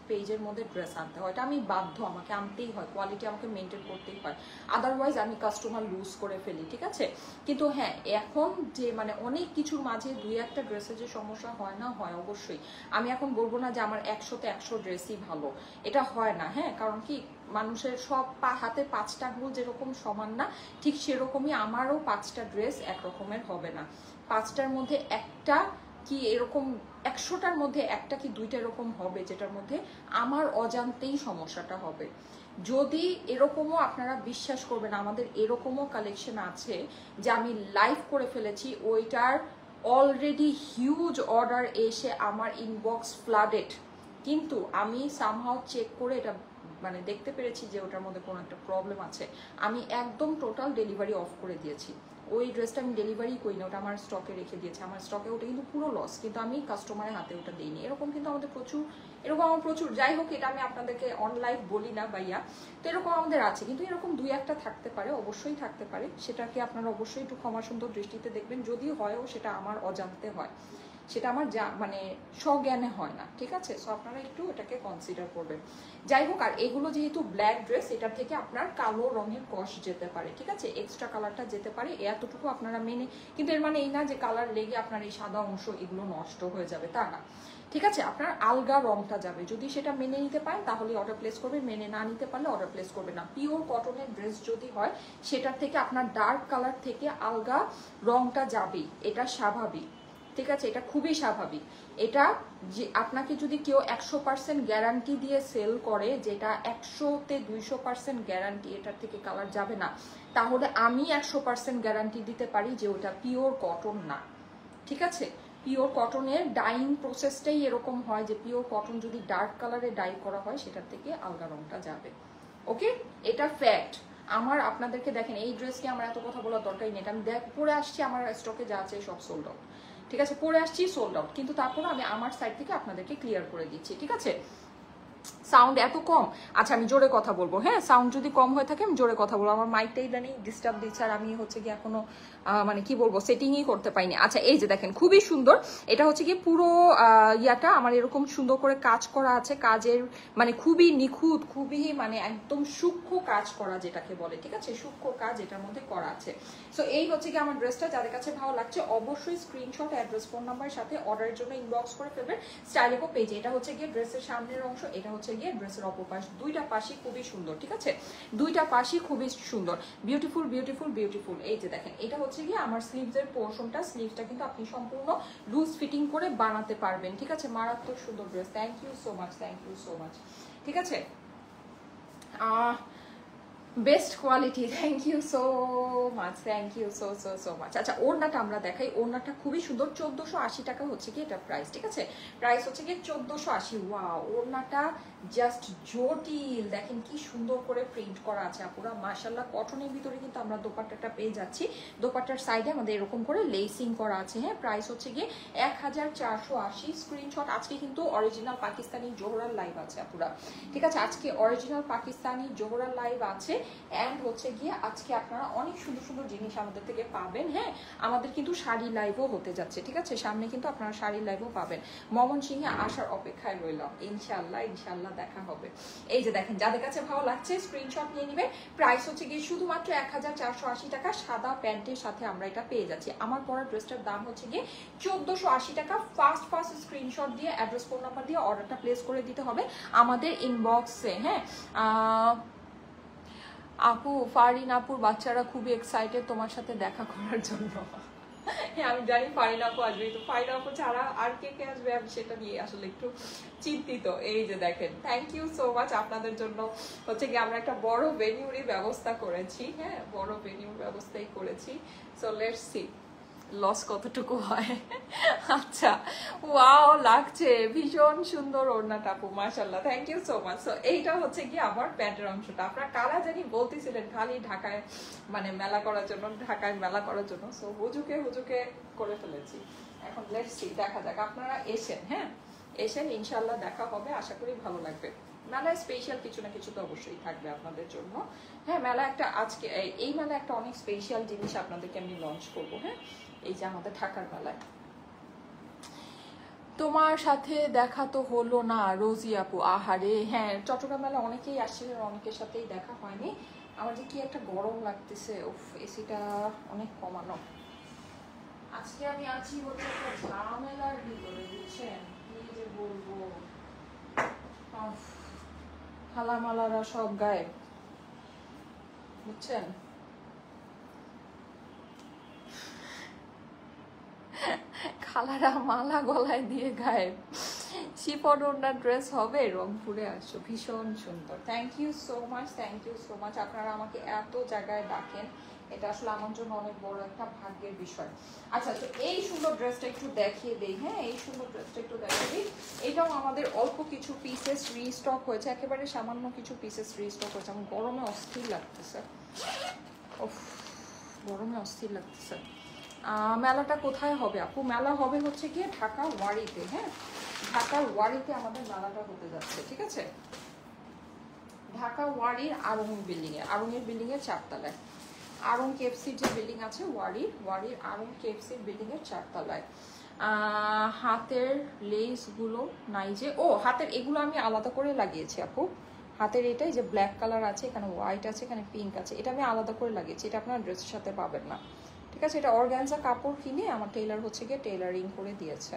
পেজের মধ্যে ড্রেস আনতে হয়, এটা আমি বাধ্য, আমাকে আনতেই হয়, কোয়ালিটি আমাকে মেনটেন করতেই হয়, আদারওয়াইজ আমি কাস্টমার লুজ করে ফেলি, ঠিক আছে? কিন্তু হ্যাঁ, এখন যে মানে অনেক কিছুর মাঝে 2-1টা ড্রেসের যে সমস্যা হয় না, হয় অবশ্যই। আমি এখন বলবো না যে আমার 100-তে 100 ড্রেসই ভালো, এটা হয় না। হ্যাঁ, কারণ কি মানুষের সব হাতে 5টা আঙুল যেরকম সমান না, ঠিক সেরকমই আমারও 5টা ড্রেস একরকমের হবে না, 5টার মধ্যে একটা কি এরকম, 100টার মধ্যে একটা কি 2টা এরকম হবে যেটার মধ্যে আমার অজান্তেই সমস্যাটা হবে। যদি এরকমও আপনারা বিশ্বাস করবেন, আমাদের এরকমও কালেকশন আছে যে আমি লাইভ করে ফেলেছি, ওইটার অলরেডি হিউজ অর্ডার এসে আমার ইনবক্স ফ্লাডেড, কিন্তু আমি সামহাউ চেক করে এটা মানে দেখতে পেরেছি যে ওটার মধ্যে কোনো একটা প্রবলেম আছে, আমি একদম টোটাল ডেলিভারি অফ করে দিয়েছি। ওই ড্রেসটা আমি ডেলিভারি করি না, ওটা আমার স্টকে রেখে দিয়েছে, আমার স্টকে ওটা কিন্তু পুরো লস, কিন্তু আমি কাস্টমারের হাতে ওটা দিইনি। এরকম কিন্তু আমাদের প্রচুর, এরকম আমার প্রচুর, যাই হোক এটা আমি আপনাদেরকে অনলাইন বলি না ভাইয়া, তো এরকম আমাদের আছে, কিন্তু এরকম 2-1টা থাকতে পারে, অবশ্যই থাকতে পারে, সেটাকে আপনারা অবশ্যই একটু ক্ষমা সুন্দর দৃষ্টিতে দেখবেন, যদি হয়ও সেটা আমার অজান্তে হয়, সেটা আমার যা মানে স্বজ্ঞানে হয় না, ঠিক আছে? সো আপনারা একটু এটাকে কনসিডার করবেন। যাই হোক, আর এগুলো যেহেতু ব্ল্যাক ড্রেস, এটার থেকে আপনার কালো রঙের কষ যেতে পারে, ঠিক আছে? এক্সট্রা কালারটা যেতে পারে, এতটুকু আপনারা মেনে, কিন্তু এর মানে এই না যে কালার লেগে আপনার এই সাদা অংশ এগুলো নষ্ট হয়ে যাবে, তা না, ঠিক আছে? আপনার আলগা রংটা যাবে, যদি সেটা মেনে নিতে পারেন তাহলে অর্ডার প্লেস করবেন, মেনে না নিতে পারলে অর্ডার প্লেস করবেন না। পিওর কটনের ড্রেস যদি হয় সেটার থেকে আপনার ডার্ক কালার থেকে আলগা রংটা যাবেই, এটা স্বাভাবিক, ঠিক আছে? এটা খুবই স্বাভাবিক। এটা যে আপনাকে যদি কেউ 100% গ্যারান্টি দিয়ে সেল করে, যেটা 100-তে 200% গ্যারান্টি এটার থেকে কালার যাবে না, তাহলে আমি 100% গ্যারান্টি দিতে পারি যে ওটা পিওর কটন না, ঠিক আছে? পিওর কটনের ডাইং প্রসেসটাই এরকম হয় যে পিওর কটন যদি ডার্ক কালারে ডাই করা হয় সেটার থেকে আলগা রংটা যাবে, ওকে? এটা ফ্যাক্ট। আমার আপনাদেরকে দেখেন, এই ড্রেসকে আমার এত কথা বলার দরকারই নেই, আমি পরে আসছি, আমার স্টকে যা আছে সব সোল্ড আউট, ঠিক আছে? পরে আসছি সোল্ড আউট, কিন্তু তারপর আমি আমার সাইড থেকে আপনাদেরকে ক্লিয়ার করে দিচ্ছি, ঠিক আছে? সাউন্ড এত কম, আচ্ছা আমি জোরে কথা বলবো, হ্যাঁ? সাউন্ড যদি কম হয়ে থাকে আমি জোরে কথা বলবো, আমার মাইকটা ইদানিং ডিস্টার্ব দিচ্ছে, আর আমি হচ্ছে কি এখনো মানে কি বলবো সেটিংই করতে পাইনি। আচ্ছা এই যে দেখেন খুবই সুন্দর, এটা হচ্ছে কি পুরো ইয়াটা আমার এরকম সুন্দর করে কাজ করা আছে, কাজের মানে খুবই নিখুঁত, খুবই মানে একদম সূক্ষ্ম কাজ করা যেটাকে বলে, ঠিক আছে? সূক্ষ্ম কাজ এটার মধ্যে করা আছে। সো এই হচ্ছে কি আমার ড্রেসটা, যাদের কাছে ভালো লাগছে অবশ্যই স্ক্রিনশট, অ্যাড্রেস, ফোন নাম্বারের সাথে অর্ডারের জন্য ইনবক্স করে ফেলবেন স্টাইলিকো পেজে। এটা হচ্ছে গিয়ে ড্রেসের সামনের অংশ, এটা হচ্ছে গিয়ে ড্রেসের অপর পাশ, দুইটা পাশই খুবই সুন্দর, ঠিক আছে? দুইটা পাশই খুবই সুন্দর, বিউটিফুল বিউটিফুল বিউটিফুল। এই যে দেখেন, এটা হচ্ছে গিয়ে আমার স্লিভসের পোর্শনটা, স্লিভসটা কিন্তু আপনি সম্পূর্ণ লুজ ফিটিং করে বানাতে পারবেন, ঠিক আছে? মারাত্মক সুন্দর dress, thank you so much, thank you so much, ঠিক আছে? Best quality, thank you so much, thank you so so so much. আচ্ছা ওড়নাটা আমরা দেখাই, ওড়নাটা খুবই সুন্দর, 1480 টাকা হচ্ছে কি এটা প্রাইস, ঠিক আছে? প্রাইস হচ্ছে কি 1480। ওয়াও, ওড়নাটা জাস্ট জটিল, দেখেন কি সুন্দর করে প্রিন্ট করা আছে আপুরা, মাশাআল্লাহ। কটনের ভিতরে কিন্তু আমরা দোপাট্টাটা পেয়ে যাচ্ছি, দোপাট্টার সাইডে আমাদের এরকম করে লেসিং করা আছে, হ্যাঁ? প্রাইস হচ্ছে গিয়ে 1480। স্ক্রিনশট, আজকে কিন্তু অরিজিনাল পাকিস্তানি জোহরার লাইভ আছে আপুরা, ঠিক আছে? আজকে অরিজিনাল পাকিস্তানি জোহরার লাইভ আছে, এন্ড হচ্ছে গিয়ে আজকে আপনারা অনেক সুন্দর সুন্দর জিনিস আমাদের থেকে পাবেন, হ্যাঁ? আমাদের কিন্তু শাড়ি লাইভও হতে যাচ্ছে, ঠিক আছে? সামনে কিন্তু আপনারা শাড়ি লাইভও পাবেন। ময়মনসিংহে আসার অপেক্ষায় রইলাম, ইনশাআল্লাহ ইনশাআল্লাহ দেখা হবে। এই যে দেখেন, যাদের কাছে ভালো লাগছে স্ক্রিনশট নিয়ে নেবেন। প্রাইস হচ্ছে গিয়ে শুধুমাত্র 1480 টাকা, সাদা প্যান্টের সাথে আমরা এটা পেয়ে যাচ্ছি। আমার পরা ড্রেসটার দাম হচ্ছে গিয়ে 1480 টাকা। ফার্স্ট স্ক্রিনশট দিয়ে অ্যাড্রেস, ফোন নাম্বার দিয়ে অর্ডারটা প্লেস করে দিতে হবে আমাদের ইনবক্সে, হ্যাঁ? আপু, ফারিন আপুর বাচ্চারা খুবই এক্সাইটেড তোমার সাথে দেখা করার জন্য। হ্যাঁ আমি জানি ফারিন আপু আসবে, তো ফারিন আপু ছাড়া আর কে কে আসবে আমি সেটা নিয়ে আসলে একটু চিন্তিত। এই যে দেখেন, থ্যাংক ইউ সো মাচ, আপনাদের জন্য হচ্ছে কি আমরা একটা বড় ভেনিউরই ব্যবস্থা করেছি, হ্যাঁ? বড় ভেনিউর ব্যবস্থাই করেছি। সো লেটস সি লস কতটুকু হয়। আচ্ছা, ওয়াও লাগছে, ভীষণ সুন্দর ওড়নাটা আপু, মাশাআল্লাহ, thank you so much. So এইটা হচ্ছে কি আমার প্যান্টের অংশটা, আপনারা কারা জানি বলতেছিলেন খালি ঢাকায় মানে মেলা করার জন্য, ঢাকায় মেলা করার জন্য। সো হুজুকে হুজুকে করে ফেলেছি, এখন লেটস সি, দেখা যাক। আপনারা এসেন, হ্যাঁ? এসেন, ইনশাআল্লাহ দেখা হবে, আশা করি ভালো লাগবে। মেলায় স্পেশাল কিছু না কিছু তো অবশ্যই থাকবে আপনাদের জন্য, হ্যাঁ? মেলা একটা আজকে এই মেলা একটা অনেক স্পেশাল জিনিস আপনাদেরকে আমি লঞ্চ করবো, হ্যাঁ? এই যে আমাদের ঢাকার মেলায়। তোমার সাথে দেখা তো হলো না রোজি আপু, আহারে। হ্যাঁ, চট্টগ্রাম মেলা অনেকেই আসছিলেন, অনেকের সাথেই দেখা হয়নি। আমার যে কি একটা গরম লাগতেছে, উফ, এসিটা অনেক কমানো। আজকে আমি আছি হচ্ছে একটা ঝামেলার ভিতরে, বুঝছেন? কি যে বলবো, খালামালারা সব গায়েব, বুঝছেন? খালারা মালা গলায় দিয়ে গায়েব। শিফন ওড়নার ড্রেস হবে, রংপুরে আসো, ভীষণ সুন্দর। Thank you so much, thank you so much. আপনারা আমাকে এত জায়গায় ডাকেন, এটা আসলে আমার জন্য অনেক বড় একটা ভাগ্যের বিষয়। আচ্ছা, তো এই সুন্দর ড্রেসটা একটু দেখিয়ে দিই, হ্যাঁ? এই সুন্দর ড্রেসটা একটু দেখিয়ে দিই। এটাও আমাদের অল্প কিছু পিসেস রিস্টক হয়েছে, একেবারে সামান্য কিছু পিসেস রিস্টক হয়েছে। আমার গরমে অস্থির লাগতেছে, উফ, গরমে অস্থির লাগতেছে। মেলাটা কোথায় হবে আপু? মেলা হবে হচ্ছে গিয়ে ঢাকা ওয়ারিতে, হ্যাঁ? ঢাকার ওয়ারিতে আমাদের মেলাটা হতে যাচ্ছে, ঠিক আছে? ঢাকা ওয়ারির আরং বিল্ডিং এ, আরঙের বিল্ডিং এর 4 তলায়, আরং কেএফসির যে বিল্ডিং আছে ওয়ারির আরং কেএফসির বিল্ডিং এর 4 তলায়। হাতের লেসগুলো নাই যে, ও হাতের এগুলো আমি আলাদা করে লাগিয়েছি আপু। হাতের এটাই যে ব্ল্যাক কালার আছে, এখানে হোয়াইট আছে, এখানে পিঙ্ক আছে, এটা আমি আলাদা করে লাগিয়েছি, এটা আপনার ড্রেসের সাথে পাবেন না, ঠিক আছে? এটা অর্গানজা কাপড় কিনে আমার টেইলার হচ্ছে গিয়ে টেইলারিং করে দিয়েছে।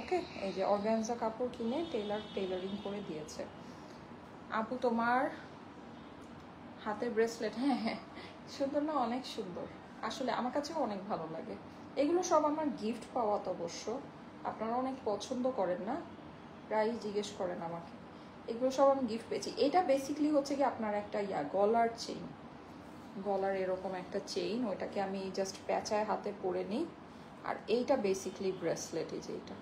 ওকে, এই যে অর্গানজা কাপড় কিনে টেইলারিং করে দিয়েছে। আপু তোমার হাতের ব্রেসলেট, হ্যাঁ হ্যাঁ সুন্দর না, অনেক সুন্দর, আসলে আমার কাছেও অনেক ভালো লাগে। এগুলো সব আমার গিফট পাওয়া তো অবশ্য, আপনারা অনেক পছন্দ করেন না, প্রায় জিজ্ঞেস করেন আমাকে। এগুলো সব আমি গিফট পেয়েছি। এটা বেসিক্যালি হচ্ছে কি আপনার একটা গলার চেইন, গলার এরকম একটা চেইন, ওইটাকে আমি জাস্ট প্যাঁচায় হাতে পরে নিই। আর এইটা বেসিক্যালি ব্রেসলেট, এই যে এটা,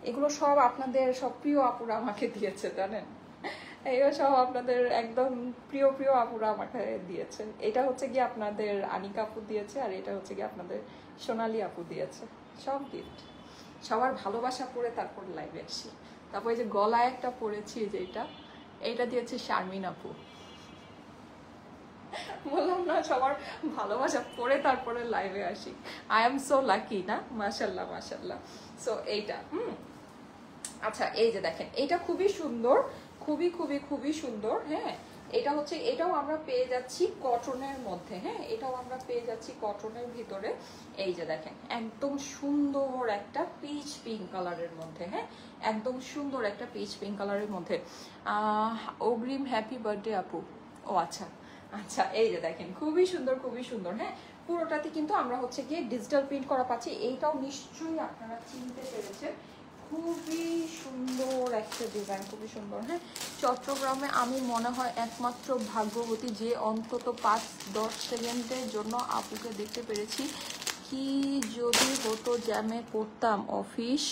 এগুলো সব আপনাদের সব প্রিয় আপুরা আমাকে দিয়েছে জানেন, এগুলো সব আপনাদের একদম প্রিয় প্রিয় আপুরা আমাকে দিয়েছে। এটা হচ্ছে কি আপনাদের আনিকা আপু দিয়েছে, আর এটা হচ্ছে কি আপনাদের সোনালী আপু দিয়েছে, সব গিফট। সবার ভালোবাসা পড়ে তারপর লাইভে আসি। তারপর এই যে গলায় একটা পরেছি, যে এইটা দিয়েছে শারমিন আপু। বললাম না, সবার ভালোবাসা পড়ে তারপরে লাইভে আসি। আই এম সো লাকি না, মাশাল্লাহ মাশাল্লাহ। সো এইটা আচ্ছা, এই যে দেখেন, এটা খুবই সুন্দর, খুবই খুবই খুবই সুন্দর। হ্যাঁ, এটা হচ্ছে, এটাও আমরা পেয়ে যাচ্ছি কটনের মধ্যে। হ্যাঁ, এটাও আমরা পেয়ে যাচ্ছি কটনের ভিতরে। এই যে দেখেন, একদম সুন্দর একটা পিচ পিঙ্ক কালারের মধ্যে। হ্যাঁ, একদম সুন্দর একটা পিচ পিঙ্ক কালারের মধ্যে। অগ্রিম হ্যাপি বার্থডে আপু। ও আচ্ছা আচ্ছা, এই যে দেখেন, খুবই সুন্দর খুবই সুন্দর। হ্যাঁ, পুরোটাতে কিন্তু আমরা হচ্ছে গিয়ে ডিজিটাল প্রিন্ট করা পাচ্ছি। এইটাও নিশ্চয়ই আপনারা চিনতে পেরেছেন, খুবই সুন্দর একটা ডিজাইন, খুবই সুন্দর। হ্যাঁ, চট্টগ্রামে আমি মনে হয় একমাত্র ভাগ্যবতী যে অন্তত 5-10 সেকেন্ডের জন্য আপুকে দেখতে পেরেছি। কি যদি হতো জ্যামে পড়তাম, অফিস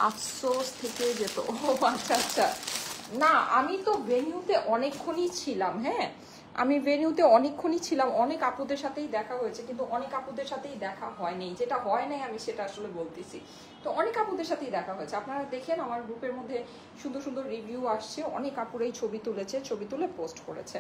আফসোস থেকে যেত। ও আচ্ছা আচ্ছা, না আমি তো ভেনিউতে অনেকক্ষণই ছিলাম। হ্যাঁ, আমি ভেনিউতে অনেকক্ষণই ছিলাম, অনেক আপুদের সাথেই দেখা হয়েছে, কিন্তু অনেক আপুদের সাথেই দেখা হয়নি। যেটা হয় নাই আমি সেটা আসলে বলতেছি। তো অনেক আপুদের সাথেই দেখা হয়েছে, আপনারা দেখেন আমার গ্রুপের মধ্যে সুন্দর সুন্দর রিভিউ আসছে, অনেক আপুরাই ছবি তুলেছে, ছবি তুলে পোস্ট করেছে।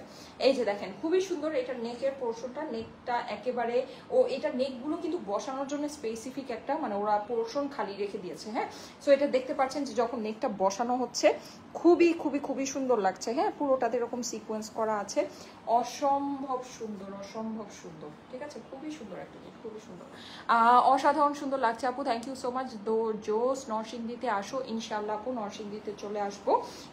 এই যে দেখেন, খুবই সুন্দর। এটা নেকের পোর্শনটা, নেকটা একেবারে, ও এটা নেকগুলো কিন্তু বসানোর জন্য স্পেসিফিক একটা মানে ওরা পোর্শন খালি রেখে দিয়েছে। হ্যাঁ, সো এটা দেখতে পাচ্ছেন যে যখন নেকটা বসানো হচ্ছে খুবই খুবই খুবই সুন্দর লাগছে। হ্যাঁ, পুরোটাতে এরকম সিকোয়েন্স করা আছে, অসম্ভব সুন্দর, অসম্ভব সুন্দর। ঠিক আছে, খুবই সুন্দর একটা জিনিস, খুবই সুন্দর, অসাধারণ সুন্দর লাগছে আপু। Thank you so much. জোস নরসিংদীতে আসো ইনশাল্লাহ আপু, নরসিংদীতে চলে আসবো।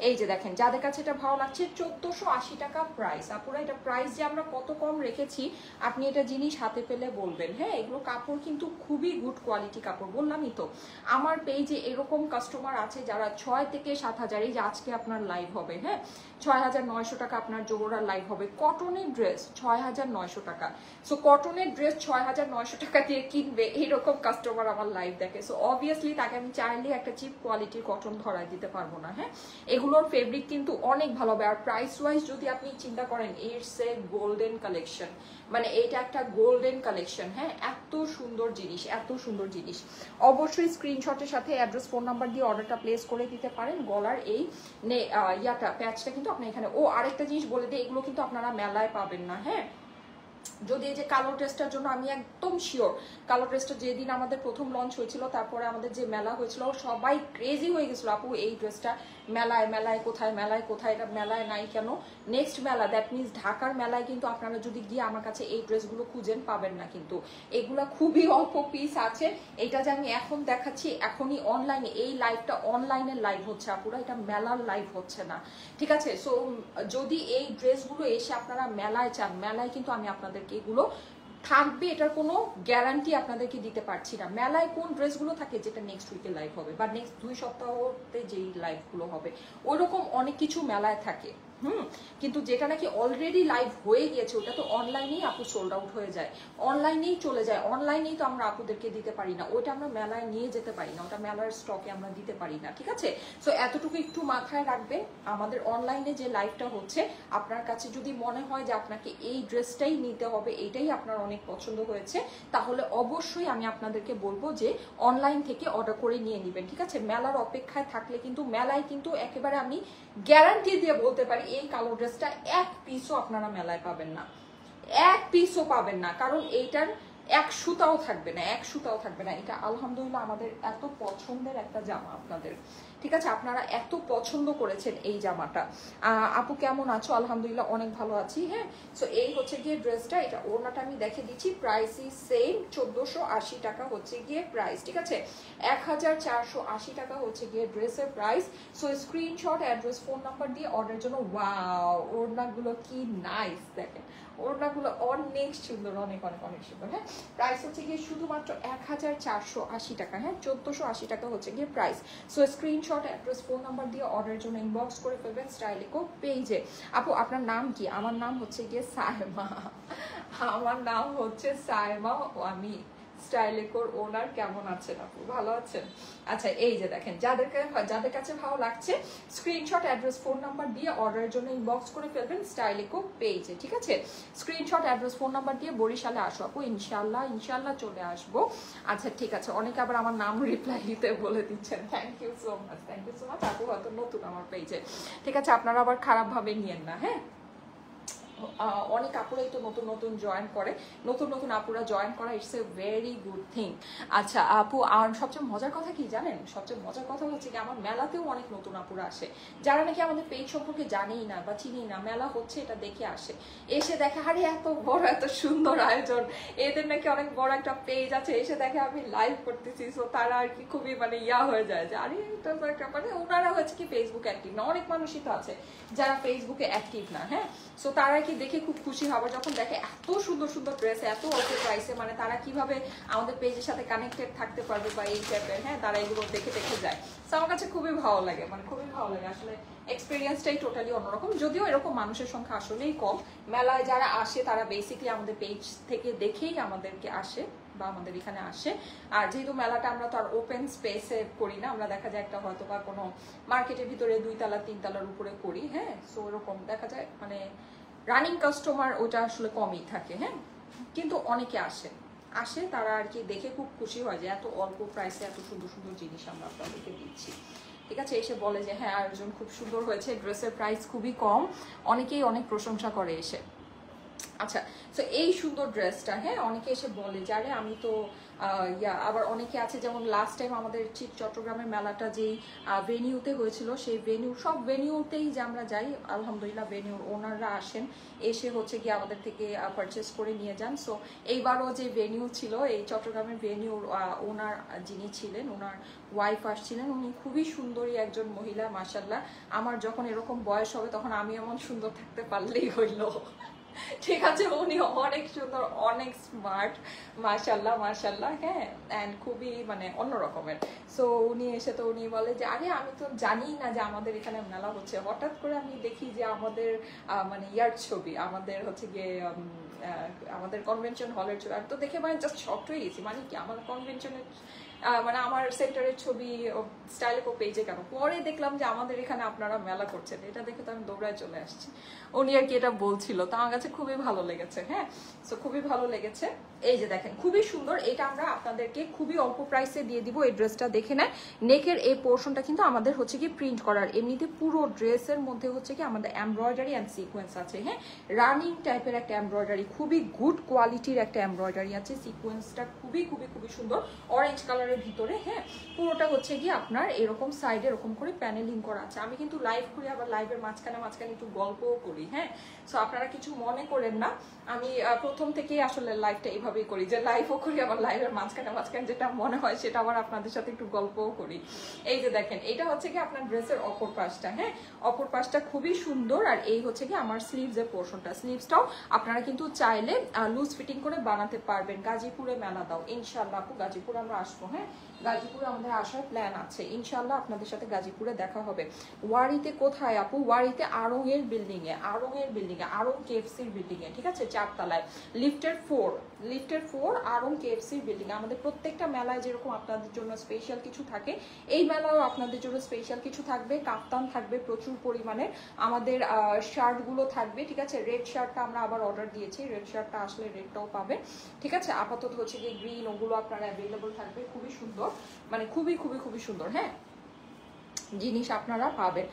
এই যে দেখেন, যাদের কাছে এটা ভালো লাগছে, 1480 টাকা প্রাইস আপুরা। এটা প্রাইস যে আমরা কত কম রেখেছি, আপনি এটা জিনিস হাতে পেলে বলবেন। হ্যাঁ, এগুলো কাপড় কিন্তু খুবই গুড কোয়ালিটি কাপড়, বললামই তো। আমার পেজে এরকম কাস্টমার আছে যারা 6 থেকে 7,000, এই যে আজকে আপনার লাইভ হবে, হ্যাঁ 6,900 টাকা আপনার জোড়ার লাইভ হবে। কটনের ড্রেস 6,900 টাকা। সো কটনের ড্রেস 6,900 টাকা দিয়ে কিনবে, এইরকম কাস্টমার আমার লাইভ দেখে। সো অবভিয়াসলি তাকে আমি চাইলে একটা চিপ কোয়ালিটির কটন ধরায় দিতে পারবো না। হ্যাঁ, এগুলোর ফেব্রিক কিন্তু অনেক ভালো হবে। আর প্রাইস ওয়াইজ যদি আপনি চিন্তা করেন, ইটস এ গোল্ডেন কালেকশন, মানে এটা একটা গোল্ডেন কালেকশন। হ্যাঁ, এত সুন্দর জিনিস, এত সুন্দর জিনিস। অবশ্যই স্ক্রিনশটের সাথে অ্যাড্রেস, ফোন নাম্বার দিয়ে অর্ডারটা প্লেস করে দিতে পারেন। গলার এই প্যাচটা কিন্তু আপনি এখানে, ও আরেকটা জিনিস বলে দিই, এগুলো কিন্তু আপনারা মেলায় পাবেন না। হ্যাঁ, যদি এই যে কালো ড্রেসটার জন্য আমি একদম শিওর, কালো ড্রেসটা যেদিন আমাদের প্রথম লঞ্চ হয়েছিল, তারপরে আমাদের যে মেলা হয়েছিল, সবাই ক্রেজি হয়ে গেছিল, আপু এই ড্রেসটা মেলায়, মেলায় কোথায়, মেলায় কোথায়, এটা মেলায় নাই কেন। নেক্সট মেলা, দ্যাট মিনস ঢাকার মেলায় কিন্তু আপনারা যদি গিয়ে আমার কাছে এই ড্রেসগুলো খুঁজেন পাবেন না, কিন্তু এগুলা খুবই অল্প পিস আছে। এটা যে আমি এখন দেখাচ্ছি এখনই অনলাইনে, এই লাইভটা অনলাইনের লাইভ হচ্ছে আপুরা, এটা মেলার লাইভ হচ্ছে না। ঠিক আছে, সো যদি এই ড্রেসগুলো এসে আপনারা মেলায় চান, মেলায় কিন্তু আমি আপনাদেরকে এগুলো থাকবে, এটার কোনো গ্যারান্টি আপনাদেরকে দিতে পারছি না। মেলায় কোন ড্রেসগুলো থাকে যেটা নেক্সট উইকে লাইভ হবে, বা নেক্সট 2 সপ্তাহতে যেই লাইভগুলো হবে, ওইরকম অনেক কিছু মেলায় থাকে। কিন্তু যেটা নাকি অলরেডি লাইভ হয়ে গিয়েছে, ওটা তো অনলাইনেই আপু সোল্ড আউট হয়ে যায়, অনলাইনেই চলে যায়, অনলাইনেই তো আমরা আপুদেরকে দিতে পারি না, ওটা আমরা মেলায় নিয়ে যেতে পারি না, ওটা মেলার স্টকে আমরা দিতে পারি না। ঠিক আছে, সো এতটুকু একটু মাথায় রাখবেন। আমাদের অনলাইনে যে লাইভটা হচ্ছে, আপনার কাছে যদি মনে হয় যে আপনাকে এই ড্রেসটাই নিতে হবে, এইটাই আপনার অনেক পছন্দ হয়েছে, তাহলে অবশ্যই আমি আপনাদেরকে বলবো যে অনলাইন থেকে অর্ডার করে নিয়ে নেবেন। ঠিক আছে, মেলার অপেক্ষায় থাকলে কিন্তু, মেলায় কিন্তু একেবারে আমি গ্যারান্টি দিয়ে বলতে পারি, এই কালো ড্রেসটা এক পিসও আপনারা মেলায় পাবেন না, এক পিসও পাবেন না। কারণ এইটার এক সুতাও থাকবে না, এক সুতাও থাকবে না। এটা আলহামদুলিল্লাহ আমাদের এত পছন্দের একটা জামা আপনাদের, ঠিক আছে? আপনারা এত পছন্দ করেছেন এই জামাটা। আপু কেমন আছো? আলহামদুলিল্লাহ অনেক ভালো আছি। হ্যাঁ, সো এই হচ্ছে গিয়ে ড্রেসটা, এটা ওড়নাটা আমি দেখে দিচ্ছি। প্রাইসই সেম, 1480 টাকা হচ্ছে গিয়ে প্রাইস, ঠিক আছে? 1480 টাকা হচ্ছে গিয়ে ড্রেসের price. So screenshot, address, phone number দিয়ে অর্ডারের জন্য। ওয়াও, ওড়নাগুলো কি নাইস, দেখেন ওড়নাগুলো অনেক সুন্দর, অনেক অনেক অনেক সুন্দর। হ্যাঁ, প্রাইস হচ্ছে গিয়ে শুধুমাত্র 1480 টাকা। হ্যাঁ, 1480 টাকা হচ্ছে গিয়ে price. So screenshot, address, phone number দিয়ে অর্ডারের জন্য ইনবক্স করে ফেলবেন স্টাইলিকো পেজে। আপু আপনার নাম কি? আমার নাম হচ্ছে গিয়ে সায়মা, আমার নাম হচ্ছে সায়মা, আমি স্টাইলিকোর ওনার। কেমন আছেন আপু? ভালো আছেন? আচ্ছা, এই যে দেখেন, যাদের কাছে ভালো লাগছে স্ক্রিনশট, অ্যাড্রেস, ফোন নাম্বার দিয়ে অর্ডারের জন্য ইনবক্স করে ফেলবেন স্টাইলিকো পেজে, ঠিক আছে? স্ক্রিনশট, অ্যাড্রেস, ফোন নাম্বার দিয়ে বরিশালে আসো আপু, ইনশাল্লাহ ইনশাল্লাহ চলে আসবো। আচ্ছা ঠিক আছে, অনেকে আবার আমার নাম রিপ্লাই দিতে বলে দিচ্ছেন, thank you so much, thank you so much. আপু হয়তো নতুন আমার পেজে, ঠিক আছে? আপনারা আবার খারাপ ভাবে নিয়েন না। হ্যাঁ, অনেক আপুরাই তো নতুন নতুন জয়েন করে, নতুন নতুন আপুরা জয়েন করা it's a very good thing. আচ্ছা আপু, আর সবচেয়ে মজার কথা কি জানেন? সবচেয়ে মজার কথা হচ্ছে কি, আমার মেলাতেও অনেক নতুন আপুরা আসে যারা নাকি আমাদের পেজ সম্পর্কে জানেই না বা চিনি না, মেলা হচ্ছে এটা দেখে আসে, এসে দেখে আরে এত বড় এত সুন্দর আয়োজন, এদের নাকি অনেক বড় একটা পেজ আছে, এসে দেখে আমি লাইভ করতেছি। সো তারা আর কি খুবই মানে ইয়া হয়ে যায় যে আরে এটা তো একটা, মানে ওনারা হচ্ছে কি ফেসবুকে অ্যাক্টিভ না, অনেক মানুষই তো আছে যারা ফেসবুকে অ্যাক্টিভ না। হ্যাঁ, সো তারা কি দেখে খুব খুশি হবে যখন দেখে এত সুন্দর সুন্দর ড্রেস এত অল্প প্রাইসে, মানে তারা কিভাবে আমাদের পেজের সাথে কানেক্টেড থাকতে পারবে বা এই টাইপের। হ্যাঁ, তারা এগুলো দেখে দেখে যায়। সো আমার কাছে খুবই ভালো লাগে, মানে খুবই ভালো লাগে আসলে, এক্সপিরিয়েন্সটাই টোটালি অন্যরকম। যদিও এরকম মানুষের সংখ্যা আসলেই কম, মেলায় যারা আসে তারা বেসিকলি আমাদের পেজ থেকে দেখেই আমাদেরকে আসে বা আমাদের এখানে আসে। আর যেহেতু মেলাটা আমরা তো আর ওপেন স্পেসে করি না, আমরা দেখা যায় একটা হয়তো বা কোনো মার্কেটের ভিতরে 2 তলা 3 তলার উপরে করি। হ্যাঁ, সো এরকম দেখা যায়, মানে রানিং কাস্টমার ওটা আসলে কমই থাকে। হ্যাঁ, কিন্তু অনেকে আসে, তারা আর কি দেখে খুব খুশি হয় যে এত অল্প প্রাইসে এত সুন্দর সুন্দর জিনিস আমরা আপনাদেরকে দিচ্ছি, ঠিক আছে? এসে বলে যে হ্যাঁ আয়োজন খুব সুন্দর হয়েছে, ড্রেসের প্রাইস খুবই কম, অনেকেই অনেক প্রশংসা করে এসে। আচ্ছা, তো এই সুন্দর ড্রেসটা, হ্যাঁ, অনেকে এসে বলে যে আরে আমি তো আবার অনেকে আছে যেমন লাস্ট টাইম আমাদের চট্টগ্রামের মেলাটা যেই ভেনিউতে হয়েছিল, সেই সব ভেনিউতেই যে আমরা যাই, আলহামদুলিল্লাহ ভেনিউর ওনাররা আসেন, এসে হচ্ছে গিয়ে আমাদের থেকে পারচেস করে নিয়ে যান। সো এইবারও যে ভেনিউ ছিল, এই চট্টগ্রামের ভেনিউর ওনার যিনি ছিলেন, ওনার ওয়াইফ আসছিলেন, উনি খুবই সুন্দরী একজন মহিলা, মাশাল্লাহ। আমার যখন এরকম বয়স হবে তখন আমি এমন সুন্দর থাকতে পারলেই হইলো, ঠিক আছে? উনি অনেক সুন্দর, অনেক স্মার্ট, মাশাল্লাহ মাশাল্লাহ। হ্যাঁ, অ্যান্ড খুবই মানে অন্য রকমের। সো উনি এসে তো উনি বলে যে আরে আমি তো জানি না যে আমাদের এখানে মেলা হচ্ছে, হঠাৎ করে আমি দেখি যে আমাদের মানে ইয়ার ছবি, আমাদের হচ্ছে গিয়ে আমাদের কনভেনশন হলের ছবি, আমি তো দেখে মানে জাস্ট শকড হয়ে গেছি, মানে কি আমার কনভেনশনের মানে আমার সেন্টারের ছবি স্টাইলিকো পেজে কেন? পরে দেখলাম যে আমাদের এখানে আপনারা মেলা করছেন, এটা দেখে তো আমি দৌড়ায় চলে আসছি। উনি আর কি এটা বলছিল, তো আমার কাছে খুবই ভালো লেগেছে। হ্যাঁ, সো খুবই ভালো লেগেছে। এই যে দেখেন খুবই সুন্দর, এটা আমরা আপনাদেরকে খুবই অল্প প্রাইসে দিয়ে দিব। এই ড্রেসটা দেখে নেয়, নেকের এই পোর্শনটা কিন্তু আমাদের হচ্ছে কি প্রিন্ট করার, এমনিতে পুরো ড্রেসের মধ্যে হচ্ছে কি আমাদের এমব্রয়ডারি অ্যান্ড সিকোয়েন্স আছে। হ্যাঁ, রানিং টাইপের একটা এমব্রয়ডারি, খুবই গুড কোয়ালিটির একটা এমব্রয়ডারি আছে, সিকোয়েন্সটা খুবই খুবই খুবই সুন্দর, অরেঞ্জ কালারের ভিতরে। হ্যাঁ, পুরোটা হচ্ছে গিয়ে আপনার এরকম সাইডে এরকম করে প্যানেলিং করা আছে। আমি কিন্তু লাইভ করি, আবার লাইভের মাঝখানে মাঝখানে একটু গল্পও করি। হ্যাঁ, সো আপনারা কিছু মনে করেন না, আমি প্রথম থেকেই আসলে লাইভটা এইভাবেই করি, যে লাইভও করি, আবার লাইভের মাঝখানে মাঝখানে যেটা মনে হয় সেটা আবার আপনাদের সাথে একটু গল্পও করি। এই যে দেখেন, এটা হচ্ছে কি আপনার ড্রেসের অপর পাশটা। হ্যাঁ, অপর পাশটা খুবই সুন্দর। আর এই হচ্ছে কি আমার স্লিভসের পোর্শনটা, স্লিভসটাও আপনারা কিন্তু চাইলে লুজ ফিটিং করে বানাতে পারবেন। গাজীপুরে মেলা দাও, ইনশাল্লাহ আপু গাজীপুর আমরা আসবো। হ্যাঁ, গাজীপুরে আমাদের আসার প্ল্যান আছে, ইনশাল্লাহ আপনাদের সাথে গাজীপুরে দেখা হবে। ওয়ারিতে কোথায় আপু? ওয়ারিতে আড়ং এর বিল্ডিং এ, আড়ং এর বিল্ডিং এ, আড়ং কেএফসির বিল্ডিং এ, ঠিক আছে? 4 তলায়, লিফটের 4 আড়ং কেএফসির বিল্ডিং এ। আমাদের প্রত্যেকটা মেলায় যেরকম আপনাদের জন্য স্পেশাল কিছু থাকে, এই মেলাও আপনাদের জন্য স্পেশাল কিছু থাকবে। কাফতান থাকবে প্রচুর পরিমাণে, আমাদের শার্টগুলো থাকবে, ঠিক আছে? রেড শার্টটা আমরা আবার অর্ডার দিয়েছি, রেড শার্টটা আসলে রেডটাও পাবে, ঠিক আছে? আপাতত হচ্ছে গিয়ে গ্রিন, ওগুলো আপনার অ্যাভেলেবল থাকবে। খুবই সুন্দর, মানে খুবই খুবই খুবই সুন্দর। হ্যাঁ, জিনিস আপনারা পাবেন।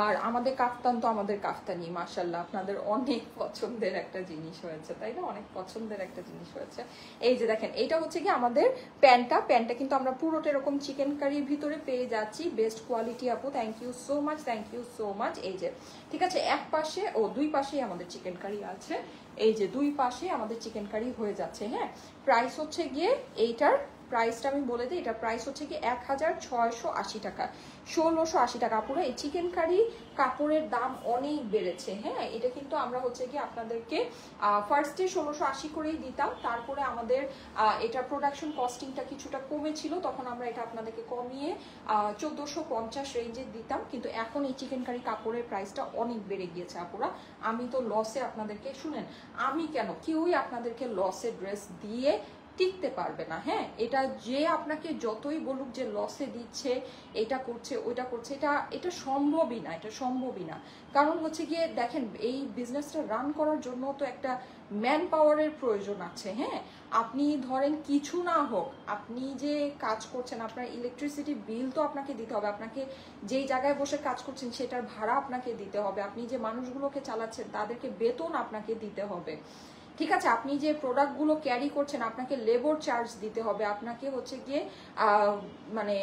আর আমাদের কাফতান তো আমাদের কাফতানি, মাশাল্লাহ আপনাদের অনেক পছন্দের একটা জিনিস হয়েছে, তাই না? অনেক পছন্দের একটা জিনিস হয়েছে। এই যে দেখেন, এইটা হচ্ছে কি আমাদের প্যান্টটা কিন্তু আমরা পুরোটা এরকম চিকেন কারির ভিতরে পেয়ে যাচ্ছি। বেস্ট কোয়ালিটি আপু, thank you so much, thank you so much. এই যে ঠিক আছে, এক পাশে ও দুই পাশেই আমাদের চিকেন কারি আছে। এই যে দুই পাশে আমাদের চিকেন কারি হয়ে যাচ্ছে। হ্যাঁ, প্রাইস হচ্ছে গিয়ে এইটার প্রাইসটা আমি বলে দিই, এটা প্রাইস হচ্ছে কি 1680 টাকা, 1680 টাকা। পুরো এই চিকেন কারি কাপড়ের দাম অনেক বেড়েছে। হ্যাঁ, এটা কিন্তু আমরা হচ্ছে কি আপনাদেরকে ফার্স্টে 1680 করেই দিতাম, তারপরে আমাদের এটা প্রোডাকশন কস্টিংটা কিছুটা কমেছিল, তখন আমরা এটা আপনাদেরকে কমিয়ে 1450 রেঞ্জে দিতাম। কিন্তু এখন এই চিকেন কারি কাপড়ের প্রাইসটা অনেক বেড়ে গিয়েছে আপুরা। আমি তো লসে আপনাদেরকে, শুনেন, আমি কেন, কেউই আপনাদেরকে লসে ড্রেস দিয়ে টিকতে পারবে না। হ্যাঁ, এটা যে আপনাকে যতই বলুক যে লসে দিচ্ছে, এটা করছে ওইটা করছে, এটা সম্ভবই না, এটা সম্ভবই না। কারণ হচ্ছে গিয়ে দেখেন, এই বিজনেসটা রান করার জন্য তো একটা ম্যান পাওয়ারের প্রয়োজন আছে। হ্যাঁ, আপনি ধরেন কিছু না হোক, আপনি যে কাজ করছেন, আপনার ইলেকট্রিসিটি বিল তো আপনাকে দিতে হবে, আপনাকে যেই জায়গায় বসে কাজ করছেন সেটার ভাড়া আপনাকে দিতে হবে, আপনি যে মানুষগুলোকে চালাচ্ছেন তাদেরকে বেতন আপনাকে দিতে হবে। ঠিক আছে, আপনি যে প্রোডাক্টগুলো ক্যারি করছেন আপনাকে লেবার চার্জ দিতে হবে, আপনাকে হচ্ছে গিয়ে মানে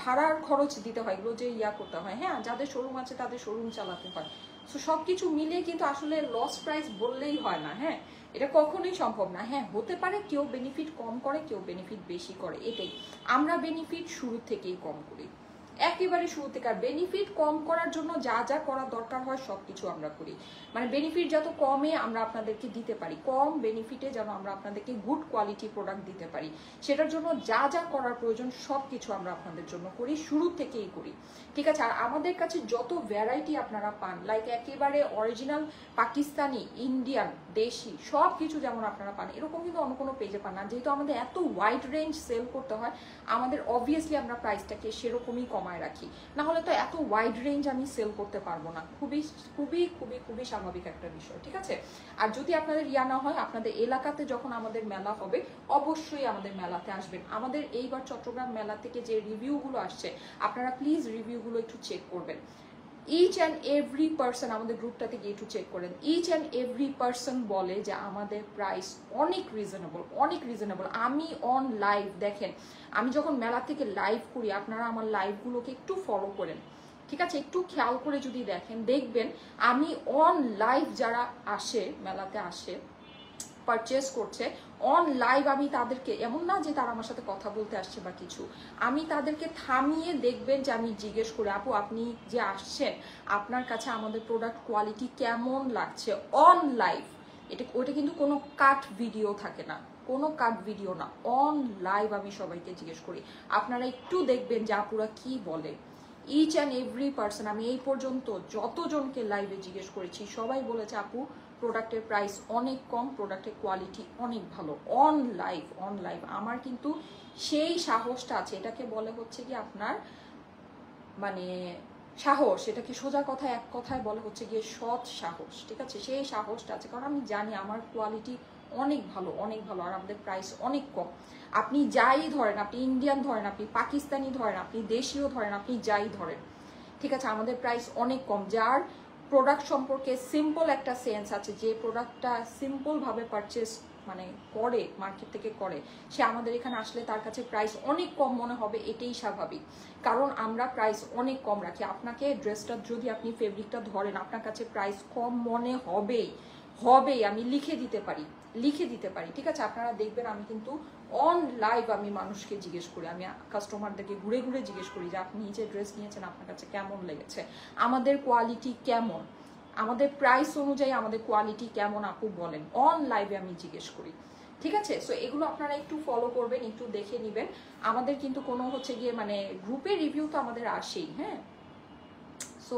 ভাড়ার খরচ দিতে হয়, এগুলো যে করতে হয়। হ্যাঁ, যাদের শোরুম আছে তাদের শোরুম চালাতে হয়। সো সবকিছু মিলিয়ে কিন্তু আসলে লস প্রাইস বললেই হয় না। হ্যাঁ, এটা কখনোই সম্ভব না। হ্যাঁ, হতে পারে কেউ বেনিফিট কম করে, কেউ বেনিফিট বেশি করে, এটাই। আমরা বেনিফিট শুরু থেকেই কম করি, একেবারে শুরু থেকে। আর বেনিফিট কম করার জন্য যা যা করা দরকার হয় সবকিছু আমরা করি, মানে বেনিফিট যত কমে আমরা আপনাদেরকে দিতে পারি, কম বেনিফিটে যেন আমরা আপনাদেরকে গুড কোয়ালিটি প্রোডাক্ট দিতে পারি, সেটার জন্য যা যা করার প্রয়োজন সবকিছু আমরা আপনাদের জন্য করি, শুরু থেকেই করি। ঠিক আছে, আর আমাদের কাছে যত ভ্যারাইটি আপনারা পান, লাইক একেবারে অরিজিনাল পাকিস্তানি, ইন্ডিয়ান, দেশি সব কিছু যেমন আপনারা পান, এরকম কিন্তু অন্য কোনো পেজে পান না। যেহেতু আমাদের এত ওয়াইড রেঞ্জ সেল করতে হয়, আমাদের অবভিয়াসলি আমরা প্রাইসটাকে সেরকমই কমায় রাখি, না হলে তো এত ওয়াইড রেঞ্জ আমি সেল করতে পারবো না। খুবই খুবই খুবই খুবই স্বাভাবিক একটা বিষয়। ঠিক আছে, আর যদি আপনাদের না হয়, আপনাদের এলাকাতে যখন আমাদের মেলা হবে অবশ্যই আমাদের মেলাতে আসবেন। আমাদের এইবার চট্টগ্রাম মেলা থেকে যে রিভিউগুলো আসছে, আপনারা প্লিজ রিভিউগুলো একটু চেক করবেন। ইচ অ্যান্ড এভরি পার্সন, আমাদের গ্রুপটাতে গিয়ে একটু চেক করেন, ইচ অ্যান্ড এভরি পার্সন বলে যে আমাদের প্রাইস অনেক রিজনেবল, অনেক রিজনেবল। আমি অন লাইভ, দেখেন আমি যখন মেলা থেকে লাইভ করি, আপনারা আমার লাইভগুলোকে একটু ফলো করেন, ঠিক আছে, একটু খেয়াল করে যদি দেখেন, দেখবেন আমি অন লাইভ যারা আসে, মেলাতে আসে, পারচেস করছে অন লাইভ, আমি তাদেরকে, এমন না যে তারা আমার সাথে কথা বলতে আসছে বা কিছু, আমি তাদেরকে থামিয়ে দেখবেন যে আমি জিজ্ঞেস করি, আপু আপনি যে আসছেন আপনার কাছে আমাদের প্রোডাক্ট কোয়ালিটি কেমন লাগছে, অন লাইভ। ওইটা কিন্তু কোনো কাট ভিডিও থাকে না, কোনো কাট ভিডিও না, অন লাইভ আমি সবাইকে জিজ্ঞেস করি। আপনারা একটু দেখবেন যে আপুরা কি বলে। ইচ অ্যান্ড এভরি পার্সন, আমি এই পর্যন্ত যতজনকে লাইভে জিজ্ঞেস করেছি সবাই বলেছে আপু প্রোডাক্টের প্রাইস অনেক কম, প্রোডাক্টের কোয়ালিটি অনেক ভালো। অন লাইভ, অন লাইভ আমার কিন্তু সেই সাহসটা আছে, এটাকে বলে হচ্ছে কি আপনার মানে সাহস, এটা কি সোজা কথা, এক কথায় বলে হচ্ছে গিয়ে সৎ সাহস। ঠিক আছে, সেই সাহসটা আছে, কারণ আমি জানি আমার কোয়ালিটি অনেক ভালো, অনেক ভালো, আর আমাদের প্রাইস অনেক কম। আপনি যাই ধরেন, আপনি ইন্ডিয়ান ধরেন, আপনি পাকিস্তানি ধরেন, আপনি দেশীয় ধরেন, আপনি যাই ধরেন, ঠিক আছে, আমাদের প্রাইস অনেক কম। যার প্রোডাক্ট সম্পর্কে সিম্পল একটা সেন্স আছে, যে প্রোডাক্টটা সিম্পলভাবে পারচেস মানে করে, মার্কেট থেকে করে, সে আমাদের এখানে আসলে তার কাছে প্রাইস অনেক কম মনে হবে, এটাই স্বাভাবিক, কারণ আমরা প্রাইস অনেক কম রাখি। আপনাকে ড্রেসটা যদি আপনি ফেব্রিকটা ধরেন, আপনার কাছে প্রাইস কম মনে হবেই, হবেই, আমি লিখে দিতে পারি, লিখে দিতে পারি। ঠিক আছে, আপনারা দেখবেন আমি কিন্তু অন লাইভ আমি মানুষকে জিজ্ঞেস করি, আমি কাস্টমারদেরকে ঘুরে ঘুরে জিজ্ঞেস করি যে আপনি যে ড্রেস নিয়েছেন আপনার কাছে কেমন লেগেছে, আমাদের কোয়ালিটি কেমন, আমাদের প্রাইস অনুযায়ী আমাদের কোয়ালিটি কেমন আপু বলেন, অন লাইভে আমি জিজ্ঞেস করি। ঠিক আছে, সো এগুলো আপনারা একটু ফলো করবেন, একটু দেখে নেবেন। আমাদের কিন্তু কোনো হচ্ছে গিয়ে মানে গ্রুপে রিভিউ তো আমাদের আসেই। হ্যাঁ, সো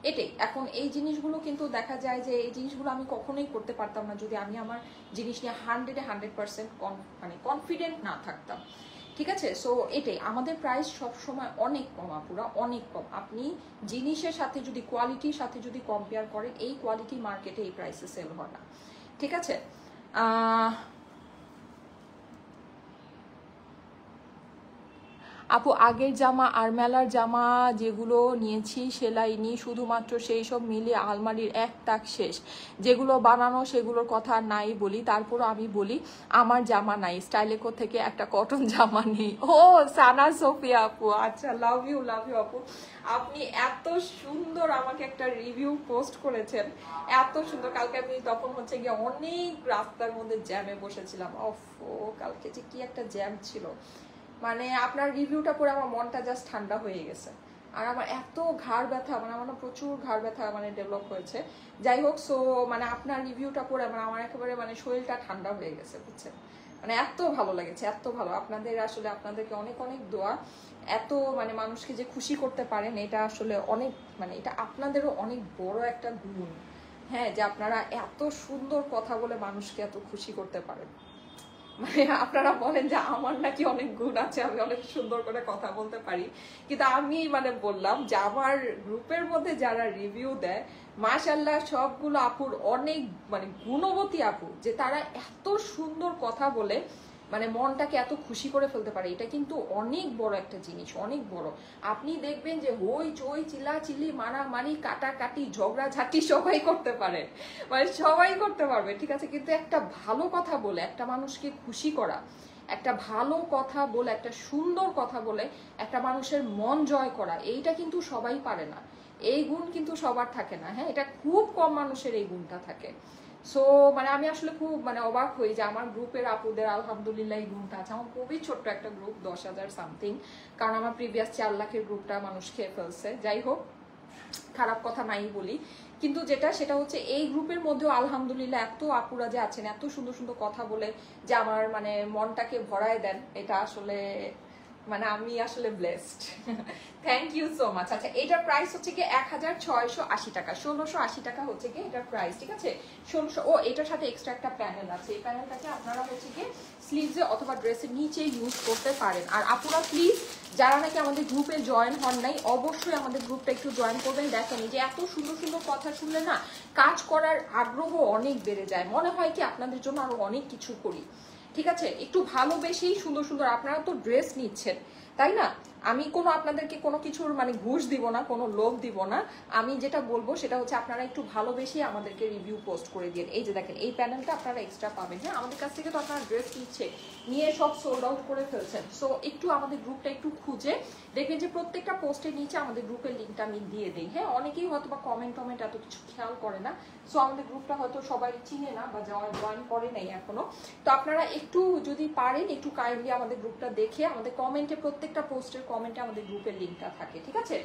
এটাই। এখন এই জিনিসগুলো কিন্তু দেখা যায় যে এই জিনিসগুলো আমি কখনোই করতে পারতাম না যদি আমি আমার জিনিস নিয়ে 100% মানে কনফিডেন্ট না থাকতাম। ঠিক আছে, সো এটাই, আমাদের প্রাইস সবসময় অনেক কম আপুরা, অনেক কম। আপনি জিনিসের সাথে যদি, কোয়ালিটির সাথে যদি কম্পেয়ার করেন, এই কোয়ালিটি মার্কেটে এই প্রাইসে সেল হয় না। ঠিক আছে, আপু আগের জামা আর মেলার জামা যেগুলো নিয়েছি সেলাই নি, শুধুমাত্র সেই সব মিলিয়ে আলমারির এক তাক শেষ। যেগুলো বানানো সেগুলোর কথা নাই বলি, তারপরও আমি বলি আমার জামা নাই, স্টাইলেকো থেকে একটা কটন জামা নেই। ও সানা সোফিয়া আপু, আচ্ছা লাভ ইউ আপু। আপনি এত সুন্দর আমাকে একটা রিভিউ পোস্ট করেছেন, এত সুন্দর। কালকে আমি তখন হচ্ছে গিয়ে অনেক রাস্তার মধ্যে জ্যামে বসেছিলাম। ও কালকে যে কি একটা জ্যাম ছিল, মানে আপনার রিভিউটা পড়ে আমার মনটা জাস্ট ঠান্ডা হয়ে গেছে। আর আমার এত ঘাড় ব্যথা, মানে আমার প্রচুর ঘাড় ব্যথা মানে ডেভেলপ হয়েছে। যাই হোক, সো মানে আপনার রিভিউটা পড়ে মানে আমার একেবারে মানে শরীরটা ঠান্ডা হয়ে গেছে, বুঝছেন? মানে এত ভালো লেগেছে, এত ভালো। আপনাদের আসলে আপনাদেরকে অনেক অনেক দোয়া। এত মানে মানুষকে যে খুশি করতে পারেন, এটা আসলে অনেক মানে এটা আপনাদেরও অনেক বড় একটা গুণ। হ্যাঁ, যে আপনারা এত সুন্দর কথা বলে মানুষকে এত খুশি করতে পারেন। মানে আপনারা বলেন যে আমার নাকি অনেক গুণ আছে, আমি অনেক সুন্দর করে কথা বলতে পারি, কিন্তু আমি মানে বললাম যে আমার গ্রুপের মধ্যে যারা রিভিউ দেয় মাশাআল্লাহ সবগুলো আপুর অনেক মানে গুণবতী আপু, যে তারা এত সুন্দর কথা বলে মানে মনটাকে এত খুশি করে ফেলতে পারে। এটা কিন্তু অনেক বড় একটা জিনিস, অনেক বড়। আপনি দেখবেন যে হই চই চিল্লাচিল্লি মারামারি কাটাকাটি ঝগড়াঝাটি সবাই করতে পারে, মানে সবাই করতে পারবে, ঠিক আছে, কিন্তু একটা ভালো কথা বলে একটা মানুষকে খুশি করা, একটা ভালো কথা বলে একটা সুন্দর কথা বলে একটা মানুষের মন জয় করা, এইটা কিন্তু সবাই পারে না। এই গুণ কিন্তু সবার থাকে না। হ্যাঁ, এটা খুব কম মানুষের এই গুণটা থাকে। সো মানে আমি আসলে খুব মানে অবাক হই যে আমার গ্রুপের আপুদের আলহামদুলিল্লাহ এই গুণটা আছে। আমার খুবই ছোট্ট একটা গ্রুপ, 10,000 সামথিং, কারণ আমার প্রিভিয়াস 4 লাখের গ্রুপটা মানুষ খেয়ে ফেলছে। যাই হোক, খারাপ কথা নাই বলি, কিন্তু সেটা হচ্ছে এই গ্রুপের মধ্যেও আলহামদুলিল্লাহ এত আপুরা যে আছেন এত সুন্দর সুন্দর কথা বলে যে আমার মানে মনটাকে ভরায় দেন, এটা আসলে মানে আমি আসলে blessed. Thank you so much. আচ্ছা, এটার প্রাইস হচ্ছে কি 1680 টাকা, 1680 টাকা হচ্ছে কি এটার প্রাইস, ঠিক আছে? 1600। ও এটার সাথে এক্সট্রা একটা প্যানেল আছে, এই প্যানেলটাকে আপনারা হচ্ছে কি স্লিভসে অথবা ড্রেসের নিচে ইউজ করতে পারেন। আর আপুরা প্লিজ যারা নাকি আমাদের গ্রুপে জয়েন হন নাই, অবশ্যই আমাদের গ্রুপটা একটু জয়েন করবেন। দেখেন যে এত সুন্দর সুন্দর কথা শুনলে না কাজ করার আগ্রহ অনেক বেড়ে যায়, মনে হয় কি আপনাদের জন্য আরো অনেক কিছু করি, ঠিক আছে? একটু ভালোবেসেই সুন্দর সুন্দর, আপনারা তো ড্রেস নিচ্ছেন তাই না? আমি কোনো আপনাদেরকে কোনো কিছুর মানে ঘুষ দিব না, কোনো লোভ দিব না। আমি যেটা বলবো সেটা হচ্ছে আপনারা একটু ভালোবেসে আমাদেরকে রিভিউ পোস্ট করে দিন। এই যে দেখেন এই প্যানেলটা আপনারা এক্সট্রা পাবেন। হ্যাঁ, আমাদের কাছ থেকে তো আপনারা ড্রেস নিয়ে সব সোল্ড আউট করে ফেলছেন। সো একটু আমাদের গ্রুপটা একটু খুঁজে দেখবেন যে প্রত্যেকটা পোস্টের নিচে আমাদের গ্রুপের লিঙ্কটা আমি দিয়ে দিই। হ্যাঁ, অনেকেই হয়তো বা কমেন্ট এত কিছু খেয়াল করে না। সো আমাদের গ্রুপটা হয়তো সবাই চিনে না বা জয়েন করে নাই এখনো। তো আপনারা একটু যদি পারেন একটু কাইন্ডলি আমাদের গ্রুপটা দেখে আমাদের কমেন্টে, প্রত্যেকটা পোস্টের কমেন্টে আমাদের গ্রুপের লিঙ্কটা থাকে, ঠিক আছে?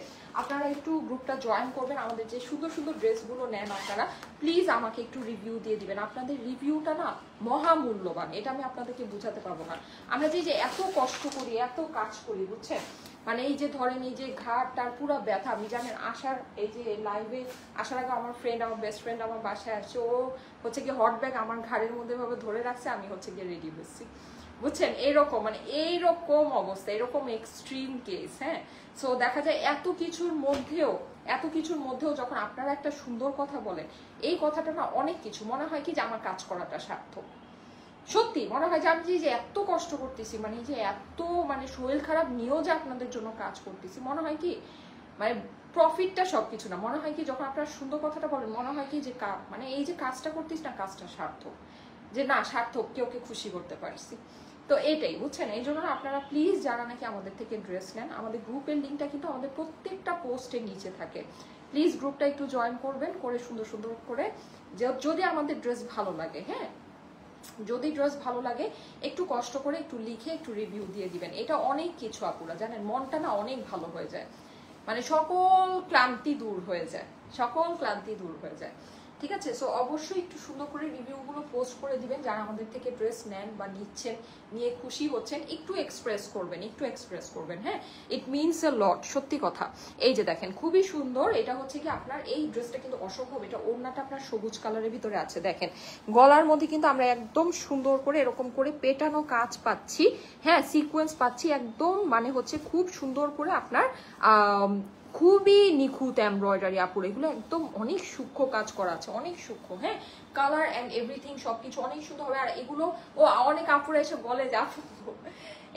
আপনারা একটু গ্রুপটা জয়েন করবেন। আমাদের যে সুন্দর সুন্দর ড্রেসগুলো নেন আপনারা প্লিজ আমাকে একটু রিভিউ দিয়ে দিবেন। আপনাদের রিভিউটা না মহামূল্যবান, এটা আমি আপনাদেরকে বোঝাতে পারবো না। আমরা যে এত কষ্ট করি, এত কাজ করি, বুঝছেন? মানে এই যে ধরেন এই যে ঘাটটার পুরো ব্যথা, আমি জানেন আসার এই যে লাইভে আসার আগে আমার ফ্রেন্ড, আমার বেস্ট ফ্রেন্ড আমার বাসায় আসছে, ও হচ্ছে কি হট ব্যাগ আমার ঘাড়ের মধ্যে ভাবে ধরে রাখছে, আমি হচ্ছে গিয়ে রেডি হচ্ছি, বুঝছেন? এইরকম মানে এইরকম অবস্থা, এরকম এক্সট্রিম কেস। হ্যাঁ, সো দেখা যায় এত কিছুর মধ্যেও যখন আপনারা একটা সুন্দর কথা বলেন, এই কথাটা না অনেক কিছু মনে হয় কি যে আমার কাজ করাটা সার্থক। সত্যি মনে হয় যে আমি যে এত কষ্ট করতেছি, মানে যে এত মানে শরীর খারাপ নিয়েও যে আপনাদের জন্য কাজ করতেছি, মনে হয় কি মানে প্রফিটটা সবকিছু না, মনে হয় কি যখন আপনারা সুন্দর কথাটা বলেন মনে হয় কি যে মানে এই যে কাজটা করতেছি না, কাজটা সার্থক, যে না সার্থক, কেউকে খুশি করতে পারছি। তো এটাই, বুঝছেন? এই জন্য আপনারা প্লিজ যারা নাকি আমাদের থেকে ড্রেস নেন, আমাদের গ্রুপের লিঙ্কটা কিন্তু আমাদের প্রত্যেকটা পোস্টের নিচে থাকে, প্লিজ গ্রুপটা একটু জয়েন করবেন, করে সুন্দর সুন্দর করে যদি আমাদের ড্রেস ভালো লাগে, হ্যাঁ যদি ড্রেস ভালো লাগে একটু কষ্ট করে একটু লিখে একটু রিভিউ দিয়ে দিবেন। এটা অনেক কিছু আপুরা জানেন, মনটা না অনেক ভালো হয়ে যায়, মানে সকল ক্লান্তি দূর হয়ে যায়, সকল ক্লান্তি দূর হয়ে যায়, ঠিক আছে? সো অবশ্যই একটু সুন্দর করে রিভিউগুলো পোস্ট করে দিবেন। যারা আমাদের থেকে ড্রেস নেন বা নিচ্ছেন, নিয়ে খুশি হচ্ছেন, একটু এক্সপ্রেস করবেন। হ্যাঁ, ইট মিনস আ লট, সত্যি কথা। এই যে দেখেন খুবই সুন্দর, এটা হচ্ছে কি আপনার এই ড্রেসটা কিন্তু অসম্ভব, এটা ওড়নাটা আপনার সবুজ কালারের ভিতরে আছে, দেখেন গলার মধ্যে কিন্তু আমরা একদম সুন্দর করে এরকম করে পেটানো কাজ পাচ্ছি, হ্যাঁ সিকোয়েন্স পাচ্ছি একদম, মানে হচ্ছে খুব সুন্দর করে আপনার খুবই নিখুঁত এমব্রয়ডারি আপুর, এগুলো একদম অনেক সূক্ষ্ম কাজ করা আছে, অনেক সূক্ষ্ম। হ্যাঁ, কালার অ্যান্ড এভরিথিং সবকিছু অনেক সুন্দর হবে। আর এগুলো অনেক আপুরা এসে বলে যে আপু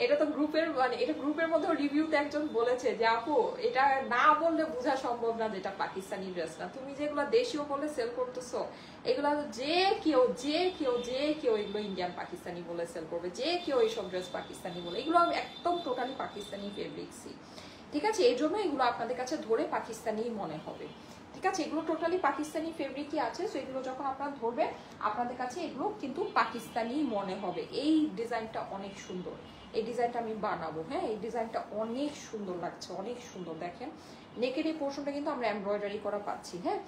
এটা তো গ্রুপের, মানে এটা গ্রুপের মধ্যে রিভিউতে একজন বলেছে যে আপু এটা না বললে বোঝা সম্ভব না যেটা পাকিস্তানি ড্রেস না, তুমি যেগুলো দেশীয় বলে সেল করতেছো এগুলো যে কেউ এগুলো ইন্ডিয়ান পাকিস্তানি বলে সেল করবে, যে কেউ এইসব ড্রেস পাকিস্তানি বলে, এগুলো একদম টোটালি পাকিস্তানি ফেব্রিক্সই। ঠিক আছে, এই জন্য এগুলো আপনাদের কাছে ধরে পাকিস্তানি মনে হবে। ঠিক আছে, এগুলো টোটালি পাকিস্তানি ফেব্রিকই আছে, সো এগুলো যখন আপনারা ধরবেন আপনাদের কাছে এগুলো কিন্তু পাকিস্তানি মনে হবে। এই ডিজাইনটা অনেক সুন্দর, এই ডিজাইনটা আমি বানাবো। হ্যাঁ, এই ডিজাইনটা অনেক সুন্দর লাগছে, অনেক সুন্দর। দেখেন নেকের এই পোর্শনটা কিন্তু আমরা এমব্রয়ডারি করা পাচ্ছি। হ্যাঁ,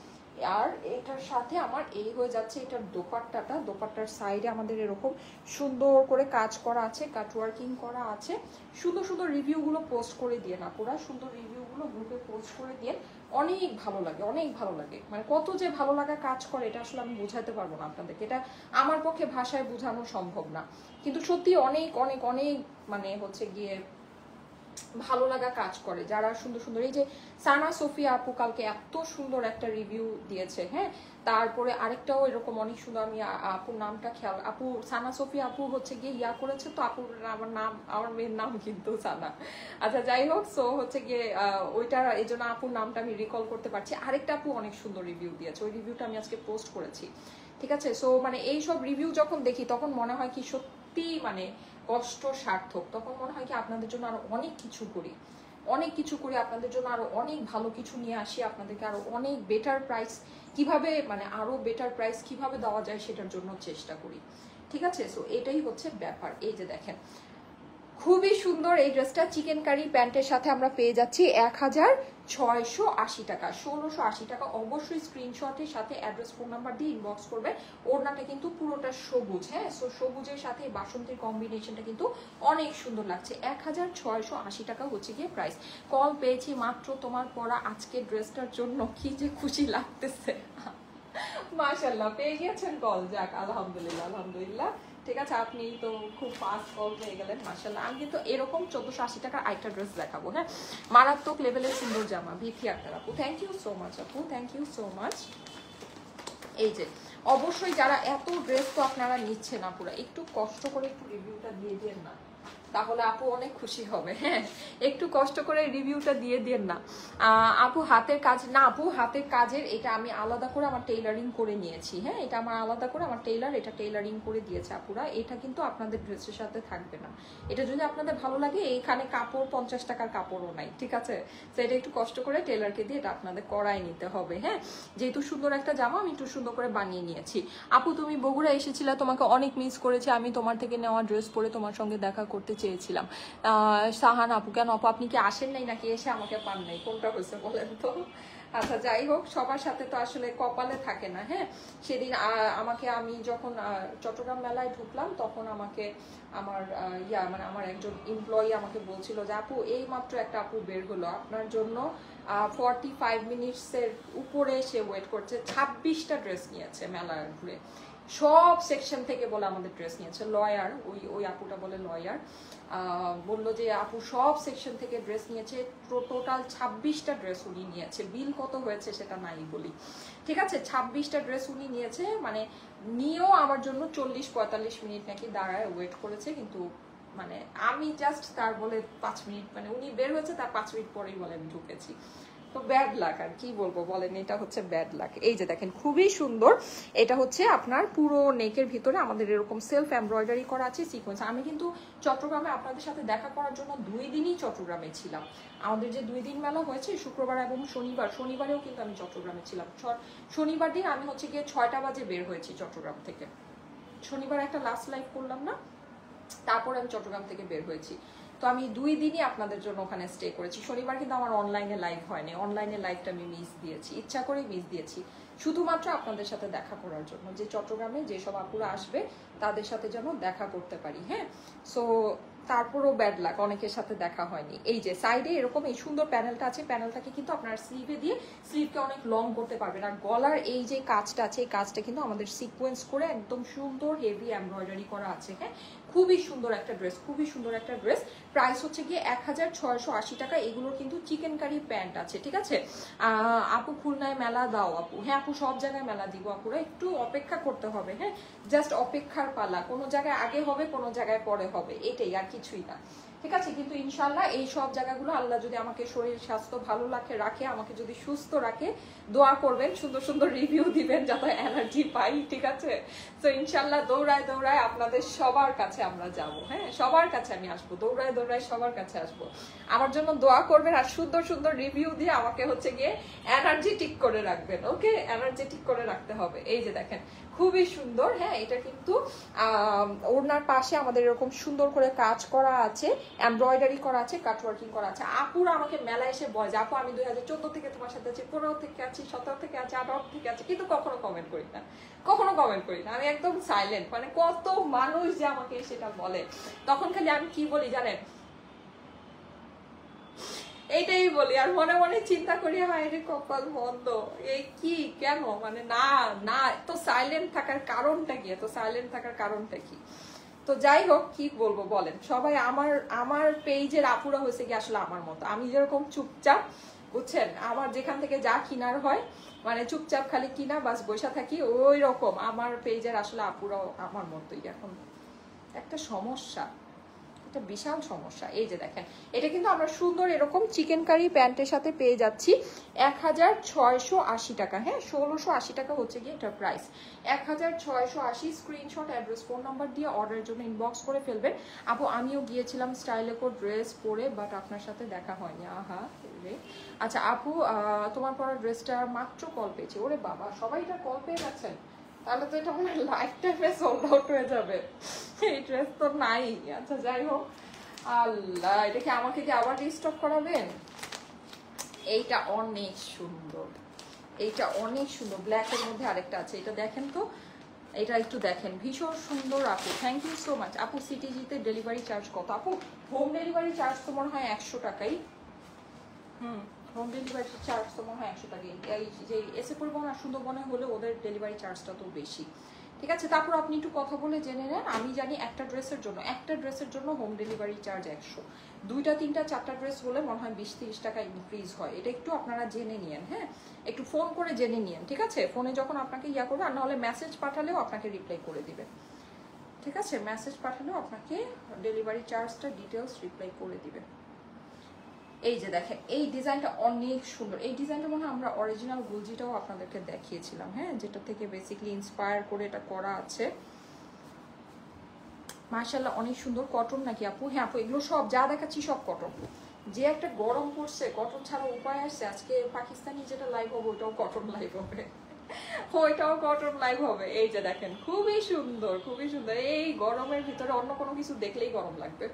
আর এটার সাথে আমার এই হয়ে যাচ্ছে এটার দোপাট্টাটা, দোপাট্টার সাইডে আমাদের এরকম সুন্দর করে কাজ করা আছে, কাটওয়ার্কিং করা আছে। সুন্দর সুন্দর রিভিউগুলো পোস্ট করে দিয়ে না, পুরা সুন্দর রিভিউগুলো গ্রুপে পোস্ট করে দিয়ে, অনেক ভালো লাগে, অনেক ভালো লাগে। মানে কত যে ভালো লাগা কাজ করে এটা আসলে আমি বোঝাতে পারবো না আপনাদেরকে, এটা আমার পক্ষে ভাষায় বোঝানো সম্ভব না, কিন্তু সত্যি অনেক অনেক অনেক মানে হচ্ছে গিয়ে ভালো লাগা কাজ করে। যারা সুন্দর সুন্দর, এই যে সানা সোফিয়া আপু কালকে এত সুন্দর একটা রিভিউ দিয়েছে। হ্যাঁ, তারপরে আরেকটাও এরকম অনেক সুন্দর, আমি আপুর নামটা খেয়াল, আপু সানা সোফিয়া আপু হচ্ছে গিয়ে ইয়া করেছে তো, আপুর আমার নাম, আমার মেয়ের নাম কিন্তু সানা। আচ্ছা যাই হোক, সো হচ্ছে গিয়ে ওইটা এই জন্য আপুর নামটা আমি রিকল করতে পারছি। আরেকটা আপু অনেক সুন্দর রিভিউ দিয়েছে, ওই রিভিউটা আমি আজকে পোস্ট করেছি। ঠিক আছে, সো মানে এইসব রিভিউ যখন দেখি তখন মনে হয় কি সত্যি মানে কষ্ট সার্থক, তখন মনে হয় কি আপনাদের জন্য আরো অনেক কিছু করি, অনেক কিছু করি আপনাদের জন্য, আরো অনেক ভালো কিছু নিয়ে আসি আপনাদেরকে, আরো অনেক বেটার প্রাইস কিভাবে, মানে আরো বেটার প্রাইস কিভাবে দেওয়া যায় সেটার জন্য চেষ্টা করি। ঠিক আছে, সো এটাই হচ্ছে ব্যাপার। এই যে দেখেন খুবই সুন্দর এই ড্রেসটা, চিকেন কারি প্যান্টের সাথে আমরা পেয়ে যাচ্ছি 1680 টাকা, 1680 টাকা। অবশ্যই স্ক্রিনশটের সাথে অ্যাড্রেস ফোন নাম্বার দিয়ে ইনবক্স করবে। ওড়নাটা কিন্তু পুরোটা সবুজ। হ্যাঁ, সো সবুজের সাথে বাসন্তীর কম্বিনেশনটা কিন্তু অনেক সুন্দর লাগছে। 1680 টাকা হচ্ছে গিয়ে প্রাইস। কল পেয়েছি মাত্র তোমার পরা আজকের ড্রেসটার জন্য, কি যে খুশি লাগতেছে। মাশাআল্লাহ, পেয়ে গিয়েছেন কল, যাক আলহামদুলিল্লাহ, আলহামদুলিল্লাহ। ঠিক আছে, আপনি তো খুব ফাস্ট কল পেয়ে গেলেন, মাশাআল্লাহ। আমি কিন্তু এরকম 1480 টাকার আরেকটা ড্রেস দেখাবো। হ্যাঁ, মারাত্মক লেভেলের সুন্দর জামা, ভিথি আক্তার আপু, থ্যাংক ইউ সো মাচ আপু, থ্যাংক ইউ সো মাচ। এই যে অবশ্যই যারা এত ড্রেস তো আপনারা নিচ্ছেন আপুরা, একটু কষ্ট করে একটু রিভিউটা দিয়ে দেন না, তাহলে আপু অনেক খুশি হবে। হ্যাঁ, একটু কষ্ট করে রিভিউটা দিয়ে দেন না। আপু হাতের কাজ না, আপু হাতের কাজের এটা আমি আলাদা করে আমার টেইলারিং করে নিয়েছি। হ্যাঁ, এটা আমার আলাদা করে আমার টেইলার এটা টেইলারিং করে দিয়েছে আপুরা, এটা কিন্তু আপনাদের ড্রেসের সাথে থাকবে না। এটা যদি আপনাদের ভালো লাগে, এখানে কাপড় 50 টাকার কাপড়ও নাই। ঠিক আছে, তো এটা একটু কষ্ট করে টেইলারকে দিয়ে এটা আপনাদের করাই নিতে হবে। হ্যাঁ, যেহেতু সুন্দর একটা জামা আমি একটু সুন্দর করে বানিয়ে নিয়েছি। আপু তুমি বগুড়া এসেছিলে, তোমাকে অনেক মিস করেছি, আমি তোমার থেকে নেওয়া ড্রেস পরে তোমার সঙ্গে দেখা করতে চেয়েছিলাম। সাহান আপু, কেন আপু আপনি কি আসেন নাই নাকি এসে আমাকে পান নাই, কোনটা হয়েছে বলেন তো? আচ্ছা যাই হোক, সবার সাথে তো আসলে কপালে থাকে না। হ্যাঁ, সেদিন আমাকে, আমি যখন চট্টগ্রাম মেলায় ঢুকলাম তখন আমাকে আমার মানে আমার একজন এমপ্লয়ি আমাকে বলছিল যে আপু এই মাত্র একটা আপু বের হলো আপনার জন্য, 45 মিনিটসের উপরে সে ওয়েট করছে, 26টা ড্রেস নিয়েছে মেলা ঘুরে, সব সেকশন থেকে বলে আমাদের ড্রেস নিয়েছে। লয়ার, ওই আপুটা বলে লয়ার, বললো যে আপু সব সেকশন থেকে ড্রেস নিয়েছে, টোটাল 26টা ড্রেস উনি নিয়েছে। বিল কত হয়েছে সেটা নাই বলি। ঠিক আছে, 26টা ড্রেস উনি নিয়েছে, মানে নিয়েও আমার জন্য 40-45 মিনিট নাকি দাঁড়ায় ওয়েট করেছে, কিন্তু মানে আমি জাস্ট তার বলে 5 মিনিট, মানে উনি বের হয়েছে তার 5 মিনিট পরেই বলে আমি ঢুকেছি। তো ব্যাড লাক, আর কি বলবো বলেন, এটা হচ্ছে ব্যাড লাক। এই যে দেখেন খুবই সুন্দর, এটা হচ্ছে আপনার পুরো নেকের ভিতরে আমাদের এরকম সেলফ এমব্রয়ডারি করা আছে, সিকোয়েন্স। আমি কিন্তু চট্টগ্রামে আপনাদের সাথে দেখা করার জন্য 2 দিনই চট্টগ্রামে ছিলাম। আমাদের যে 2 দিন মেলা হয়েছে, শুক্রবার এবং শনিবারেও কিন্তু আমি চট্টগ্রামে ছিলাম। শনিবার দিন আমি হচ্ছে গিয়ে 6টা বাজে বের হয়েছি চট্টগ্রাম থেকে। শনিবার একটা লাস্ট লাইভ করলাম না, তারপর আমি চট্টগ্রাম থেকে বের হয়েছি। তো আমি 2 দিনই আপনাদের জন্য ওখানে স্টে করেছি। শনিবার কিন্তু আমার অনলাইনে লাইভ হয়নি, অনলাইনে লাইভটা আমি মিস দিয়েছি, ইচ্ছা করে মিস দিয়েছি, শুধুমাত্র আপনাদের সাথে দেখা করার জন্য, যে চট্টগ্রামে যেসব আপুরা আসবে তাদের সাথে যেন দেখা করতে পারি। হ্যাঁ, সো তারপরও ব্যাড লাক, অনেকের সাথে দেখা হয়নি। এই যে সাইডে এরকম এই সুন্দর প্যানেলটা আছে, প্যানেলটাকে কিন্তু আপনারা স্লিভে দিয়ে স্লিভকে অনেক লং করতে পারবেন। আর গলার এই যে কাজটা আছে, এই কাজটা কিন্তু আমাদের সিকোয়েন্স করে একদম সুন্দর হেভি এমব্রয়ডারি করা আছে। হ্যাঁ, খুবই সুন্দর একটা ড্রেস, খুবই সুন্দর একটা ড্রেস। প্রাইস হচ্ছে গিয়ে 1680 টাকা। এগুলোর কিন্তু চিকেন কারি প্যান্ট আছে, ঠিক আছে। আপু খুলনায় মেলা দাও আপু? হ্যাঁ আপু, সব জায়গায় মেলা দিব আপুরা, একটু অপেক্ষা করতে হবে। হ্যাঁ, জাস্ট অপেক্ষার পালা, কোনো জায়গায় আগে হবে, কোনো জায়গায় পরে হবে, এটাই, আর কিছুই না, ঠিক আছে। কিন্তু ইনশাল্লাহ এই সব জায়গাগুলো আল্লাহ যদি আমাকে শরীর স্বাস্থ্য ভালো রাখে, আমাকে যদি সুস্থ রাখে, দোয়া করবেন, সুন্দর সুন্দর রিভিউ দিবেন যাতে এনার্জি পাই, ঠিক আছে। তো ইনশাল্লাহ দৌড়ায় দৌড়ায় আপনাদের সবার কাছে আমরা যাব। হ্যাঁ, সবার কাছে আমি আসবো, দৌড়ায় দৌড়ায় সবার কাছে আসবো। আমার জন্য দোয়া করবেন আর সুন্দর সুন্দর রিভিউ দিয়ে আমাকে হচ্ছে গিয়ে এনার্জেটিক করে রাখবেন। ওকে, এনার্জেটিক করে রাখতে হবে। এই যে দেখেন, খুবই সুন্দর। হ্যাঁ, এটা কিন্তু ওড়নার পাশে আমাদের এরকম সুন্দর করে কাজ করা আছে, এমব্রয়ডারি করা আছে, কাটওয়ার্কিং করা আছে। আপুরা আমাকে মেলা এসে বলে যে আপু আমি 2014 থেকে তোমার সাথে আছি, 15 থেকে আছি, 17 থেকে আছি, 18 থেকে আছি, কিন্তু কখনো কমেন্ট করি না, কখনো কমেন্ট করি না, আমি একদম সাইলেন্ট। মানে কত মানুষ যে আমাকে সেটা বলে, তখন খালি আমি কি বলি জানেন, এইটাই বলি, আর মনে মনে চিন্তা করি হায় রে কপাল মন্দ, এই কি কেন, মানে না না, তো সাইলেন্ট থাকার কারণটা কি, এত সাইলেন্ট থাকার কারণটা কি? তো যাই হোক, কি বলবো বলেন, সবাই আমার পেজের আপুরা হয়েছে কি আসলে আমার মতো, আমি যেরকম চুপচাপ, বুঝছেন, আমার যেখান থেকে যা কিনার হয় মানে চুপচাপ খালি কিনা বাস বসে থাকি, ওই রকম আমার পেজের আসলে আপুরাও আমার মতোই। এখন একটা সমস্যা, একটা বিশাল সমস্যা। এই যে দেখেন, এটা কিন্তু আমরা সুন্দর এরকম চিকেন কারি প্যান্টের সাথে পেয়ে যাচ্ছি 1680 টাকা। হ্যাঁ, 1680 টাকা হচ্ছে গিয়ে এটার price. 1680। Screenshot, address, phone number দিয়ে অর্ডারের জন্য ইনবক্স করে ফেলবেন। আপু আমিও গিয়েছিলাম স্টাইলেকো ড্রেস পরে, বাট আপনার সাথে দেখা হয়নি। আহা রে। আচ্ছা আপু, তোমার পরা ড্রেসটা মাত্র কল পেয়েছি। ওরে বাবা, সবাই এটা কল পেয়ে গেছেন, তাহলে তো এটা মনে হয় লাইফ টাইমে সোল্ড আউট হয়ে যাবে, এই ড্রেস তো নাই। আচ্ছা যাই হোক, আল্লাহ, এটা কি আমাকে কি আবার রিস্টক করাবেন? এইটা অনেক সুন্দর, এইটা অনেক সুন্দর। ব্ল্যাকের মধ্যে আরেকটা আছে, এটা দেখেন তো, এটা একটু দেখেন, ভীষণ সুন্দর আপু, থ্যাংক ইউ সো মাচ। আপু সিটিজিতে ডেলিভারি চার্জ কত? আপু হোম ডেলিভারি চার্জ তো মনে হয় 100 টাকাই। হোম ডেলিভারি চার্জ তো মনে হয় 100 টাকাই। এই যে এসে পরিবহন আর সুন্দরবনে হলে ওদের ডেলিভারি চার্জটা তো বেশি, ঠিক আছে। তারপর আপনি একটু কথা বলে জেনে নেন। আমি জানি একটা ড্রেসের জন্য হোম ডেলিভারি চার্জ 100, 2টা 3টা 4টা ড্রেস হলে মনে হয় 20-30 টাকা ইনক্রিজ হয়। এটা একটু আপনারা জেনে নিয়েন। হ্যাঁ, একটু ফোন করে জেনে নিয়েন, ঠিক আছে। ফোনে যখন আপনাকে ইয়া করবে, আর নাহলে মেসেজ পাঠালেও আপনাকে রিপ্লাই করে দিবে, ঠিক আছে। মেসেজ পাঠালেও আপনাকে ডেলিভারি চার্জটা ডিটেলস রিপ্লাই করে দিবে। এই যে দেখেন, এই ডিজাইনটা অনেক সুন্দর। এই ডিজাইনটা মনে হয় আমরা অরিজিনাল গুলজিটাও আপনাদেরকে দেখিয়েছিলাম। হ্যাঁ, যেটা থেকে বেসিক্যালি ইন্সপায়ার করে এটা করা আছে। মাশাআল্লাহ, অনেক সুন্দর। কটন নাকি আপু? হ্যাঁ আপু, এগুলো সব যা দেখাচ্ছি সব কটন। যে একটা গরম পড়ছে, কটন ছাড়া উপায় আসছে। আজকে পাকিস্তানি যেটা লাইভ হবে ওটাও কটন লাইভ হবে, ওইটাও কটন লাইভ হবে। এই যে দেখেন, খুবই সুন্দর, খুবই সুন্দর। এই গরমের ভিতরে অন্য কোনো কিছু দেখলেই গরম লাগবে,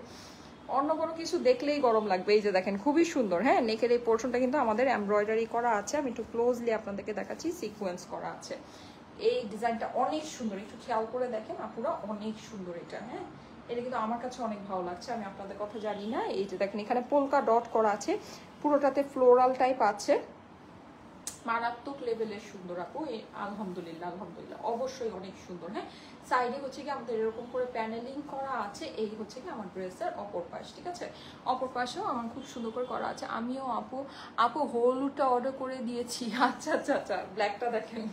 অন্য কোনো কিছু দেখলেই গরম লাগবে। এই যে দেখেন, খুবই সুন্দর। হ্যাঁ, নেকের এই পোর্শনটা কিন্তু আমাদের এমব্রয়ডারি করা আছে, আমি একটু ক্লোজলি আপনাদেরকে দেখাচ্ছি, সিকোয়েন্স করা আছে। এই ডিজাইনটা অনেক সুন্দর, একটু খেয়াল করে দেখেন আপুরা, অনেক সুন্দর এটা। হ্যাঁ, এটা কিন্তু আমার কাছে অনেক ভালো লাগছে, আমি আপনাদের কথা জানি না। এই যে দেখেন, এখানে পোলকা ডট করা আছে, পুরোটাতে ফ্লোরাল টাইপ আছে, মারাত্মক লেভেলের সুন্দর আপু। আলহামদুলিল্লাহ, আলহামদুলিল্লাহ, অবশ্যই অনেক সুন্দর। হ্যাঁ, সাইডে হচ্ছে কি আমাদের এরকম করে প্যানেলিং করা আছে। এই হচ্ছে কি আমার ড্রেসের অপর পাশ, ঠিক আছে। অপর পাশেও আমার খুব সুন্দর করে করা আছে। আমিও আপু হলুদটা অর্ডার করে দিয়েছি। আচ্ছা আচ্ছা আচ্ছা, ব্ল্যাকটা দেখেন,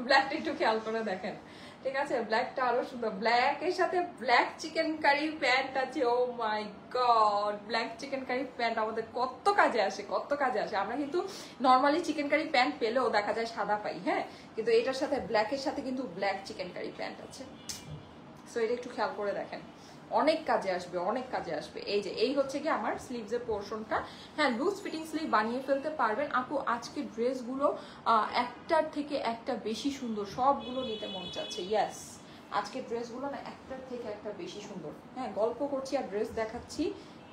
ব্ল্যাকটা একটু খেয়াল করে দেখেন, ঠিক আছে। ব্ল্যাকটা আরো সুন্দর, ব্ল্যাক এর সাথে ব্ল্যাক চিকেন কারি প্যান্ট আছে। Oh my god, black chicken curry pant আমাদের কত কাজে আসে, কত কাজে আসে। আমরা কিন্তু নর্মালি চিকেন কারি প্যান্ট পেলেও দেখা যায় সাদা পাই, হ্যাঁ, কিন্তু এটার সাথে ব্ল্যাকের সাথে কিন্তু ব্ল্যাক চিকেন কারি প্যান্ট আছে। সো এটা একটু খেয়াল করে দেখেন, অনেক কাজে আসবে, অনেক কাজে আসবে। এই যে এই হচ্ছে কি আমার স্লিভসের পোর্শনটা। হ্যাঁ, লুজ ফিটিং স্লিভ বানিয়ে ফেলতে পারবেন আপু। আজকে ড্রেসগুলো একটার থেকে একটা বেশি সুন্দর, সবগুলো নিতে মন চাচ্ছে। ইয়েস, আজকে ড্রেসগুলো না একটার থেকে একটা বেশি সুন্দর। হ্যাঁ, গল্প করছি আর ড্রেস দেখাচ্ছি,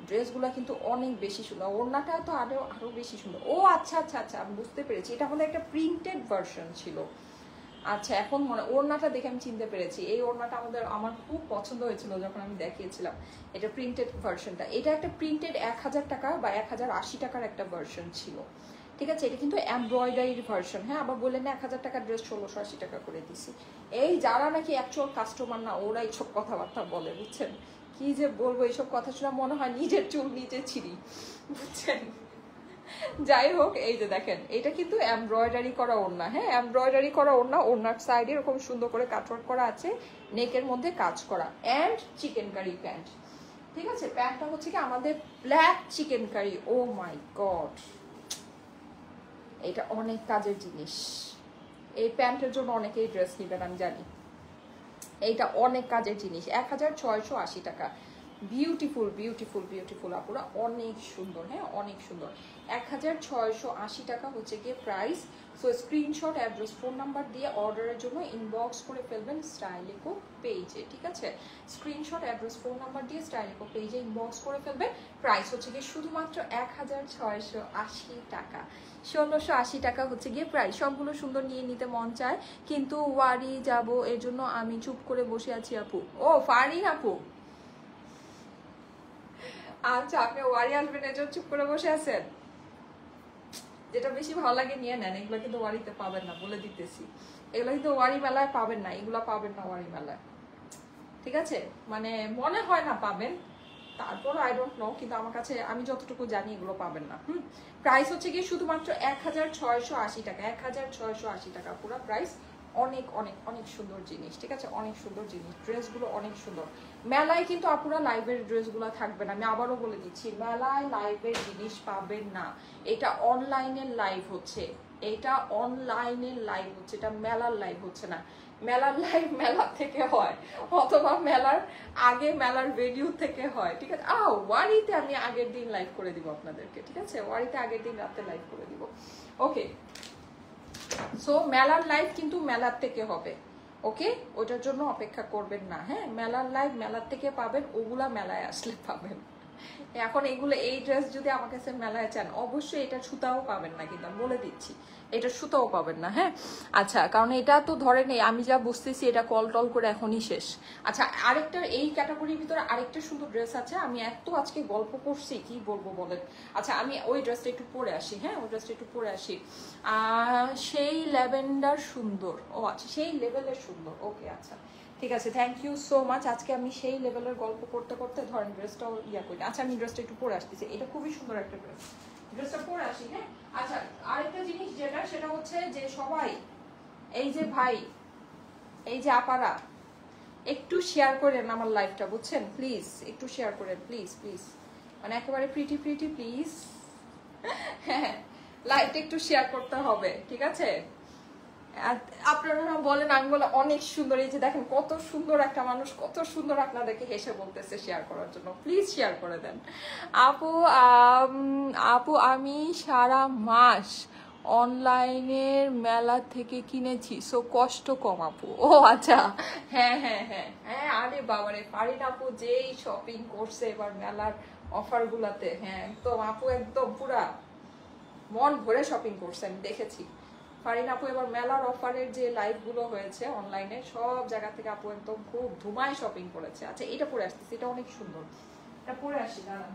ড্রেসগুলো কিন্তু অনেক বেশি সুন্দর। ওড়নাটা তো আরো বেশি সুন্দর। ও আচ্ছা আচ্ছা আচ্ছা, আমি বুঝতে পেরেছি, এটা আমাদের একটা প্রিন্টেড ভার্সন ছিল। আচ্ছা এখন মনে ওড়নাটা দেখে আমি চিনতে পেরেছি, এই ওড়নাটা আমার খুব পছন্দ হয়েছিল যখন আমি দেখিয়েছিলাম। এটা প্রিন্টেড ভার্সনটা, এটা একটা প্রিন্টেড 1000 টাকা বা 1080 টাকার একটা ভার্সন ছিল, ঠিক আছে। এটা কিন্তু এমব্রয়ডারির ভার্সন, হ্যাঁ। আবার বললেন না 1000 টাকার ড্রেস 1680 টাকা করে দিছি। এই যারা নাকি অ্যাকচুয়াল কাস্টমার না ওরা এইসব কথাবার্তা বলে, বুঝছেন। কি যে বলবো, এইসব কথা শুনে মনে হয় নিজের চুল নিজে ছিঁড়ি, বুঝছেন। যাই হোক, এই যে দেখেন এটা কিন্তু এমব্রয়ডারি করা ওড়না, হ্যাঁ এমব্রয়ডারি করা ওড়না, ওড়নার সাইডে এরকম সুন্দর করে কাটওয়ার্ক করা আছে, নেকের মধ্যে কাজ করা, অ্যান্ড চিকেন কারি প্যান্ট, ঠিক আছে। প্যান্টটা হচ্ছে কি আমাদের black chicken curry. O my god, এটা অনেক কাজের জিনিস, এই প্যান্টের জন্য অনেকেই ড্রেস নেবেন আমি জানি। এইটা অনেক কাজের জিনিস, 1680 টাকা। বিউটিফুল বিউটিফুল বিউটিফুল আপুরা, অনেক সুন্দর, হ্যাঁ অনেক সুন্দর। 1680 টাকা হচ্ছে গিয়ে price. So screenshot, address, phone number দিয়ে অর্ডারের জন্য ইনবক্স করে ফেলবেন স্টাইলিকো পেজে, ঠিক আছে। স্ক্রিনশট, অ্যাড্রেস, ফোন নাম্বার দিয়ে স্টাইলিকো পেজে ইনবক্স করে ফেলবেন। প্রাইস হচ্ছে গিয়ে শুধুমাত্র 1680 টাকা। 1680 টাকা হচ্ছে গিয়ে প্রাইস। সবগুলো সুন্দর নিয়ে নিতে মন চায়, কিন্তু ওয়ারি যাব এর জন্য আমি চুপ করে বসে আছি আপু। ও ফারিন আপু, আচ্ছা আপনি ওয়ারি আসবেন এর জন্য চুপ করে বসে আছেন। যেটা বেশি ভালো লাগে নিয়ে নেন, এগুলো কিন্তু ওয়ারিতে পাবেন না, বলে দিতেছি। এগুলো কিন্তু ওয়ারি মেলায় পাবেন না, এগুলো পাবেন না ওয়ারি মেলায়, ঠিক আছে। মানে মনে হয় না পাবেন, তারপর আই ডোন্ট নো, কিন্তু আমার কাছে আমি যতটুকু জানি এগুলো পাবেন না। প্রাইস হচ্ছে কি শুধুমাত্র 1680 টাকা, 1680 টাকা পুরো প্রাইস। অনেক অনেক অনেক সুন্দর জিনিস, ঠিক আছে, অনেক সুন্দর জিনিস, ড্রেসগুলো অনেক সুন্দর। মেলায় কিন্তু আপুরা লাইভের ড্রেসগুলো থাকবে না, আমি আবারও বলে দিচ্ছি, মেলায় লাইভের জিনিস পাবেন না। এটা অনলাইনের লাইভ হচ্ছে, এটা অনলাইনের লাইভ হচ্ছে, এটা মেলার লাইভ হচ্ছে না। মেলার লাইভ মেলা থেকে হয়, অথবা মেলার আগে মেলার ভেনিউ থেকে হয়, ঠিক আছে। ওয়ারিতে আমি আগের দিন লাইভ করে দিব আপনাদেরকে, ঠিক আছে, ওয়ারিতে আগের দিন রাতে লাইভ করে দিব। ওকে, সো মেলার লাইভ কিন্তু মেলার থেকে হবে, ওকে, ওটার জন্য অপেক্ষা করবেন না, হ্যাঁ। মেলার লাইভ মেলার থেকে পাবেন, ওগুলা মেলায় আসলে পাবেন। এখন এগুলো, এই ড্রেস যদি আমার কাছে মেলায় চান, অবশ্যই এটা সুতাও পাবেন না, কিন্তু আমি বলে দিচ্ছি এটা সুতাও পাবেন না, হ্যাঁ। আচ্ছা, কারণ এটা তো ধরেন আমি যা বুঝতেছি এটা কল টল করে এখনই শেষ। আচ্ছা, আরেকটা এই ক্যাটাগরির ভিতরে আরেকটা সুন্দর ড্রেস আছে, আমি এত আজকে গল্প করছি কি বলবো বলেন। আচ্ছা, আমি ওই ড্রেসটা একটু পরে আসি, হ্যাঁ ওই ড্রেসটা একটু পরে আসি। সেই ল্যাভেন্ডার সুন্দর, ও আচ্ছা সেই লেভেলের সুন্দর, ওকে আচ্ছা ঠিক আছে, থ্যাংক ইউ সো মাচ। আজকে আমি সেই লেভেলের গল্প করতে করতে ধরেন ড্রেসটাও করি। আচ্ছা, আমি ড্রেসটা একটু পরে আসতেছি, এটা খুবই সুন্দর একটা ড্রেস, ড্রেসটা পরে আসি, হ্যাঁ। আচ্ছা, আরেকটা জিনিস যেটা, সেটা হচ্ছে যে সবাই, এই যে ভাই, এই যে আপারা, একটু শেয়ার করেন আমার লাইভটা, বুঝছেন, প্লিজ একটু শেয়ার করেন, প্লিজ প্লিজ, মানে একেবারে প্রিটি প্রিটি প্লিজ, হ্যাঁ লাইভটা একটু শেয়ার করতে হবে, ঠিক আছে। আপনারা বলেন, আমি বলে অনেক সুন্দর, এই যে দেখেন কত সুন্দর একটা মানুষ, কত সুন্দর আপনাদেরকে হেসে বলতেছে শেয়ার করার জন্য, প্লিজ শেয়ার করে দেন। আপু আপু আমি সারা মাস অনলাইনের মেলা থেকে কিনেছি, সো কষ্ট কম আপু। ও আচ্ছা, হ্যাঁ হ্যাঁ হ্যাঁ হ্যাঁ, আরে বাবারে, ফারিন আপু যেই শপিং করছে এবার মেলার অফার গুলাতে, হ্যাঁ একদম আপু একদম পুরা মন ভরে শপিং করছে, আমি দেখেছি। ফারিন আপু এবার মেলার অফারের যে লাইভ গুলো হয়েছে অনলাইনে, সব জায়গা থেকে আপু একদম খুব ধুমায় শপিং করেছে। আচ্ছা, এটা পরে আসতেছি, এটা অনেক সুন্দর, এটা পরে আসি দাঁড়ান।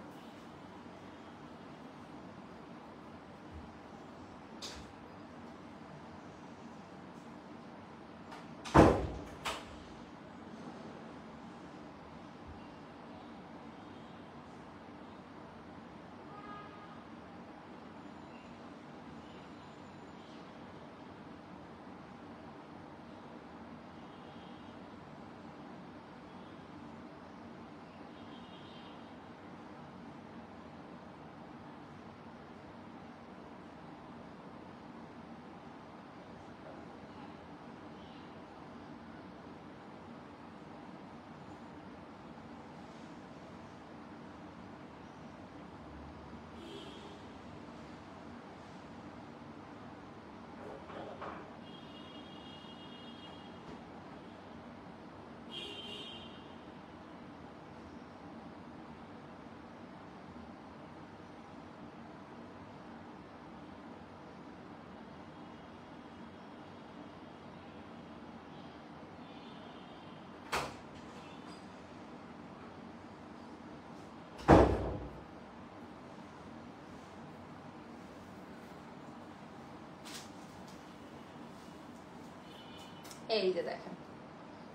এই যে দেখেন,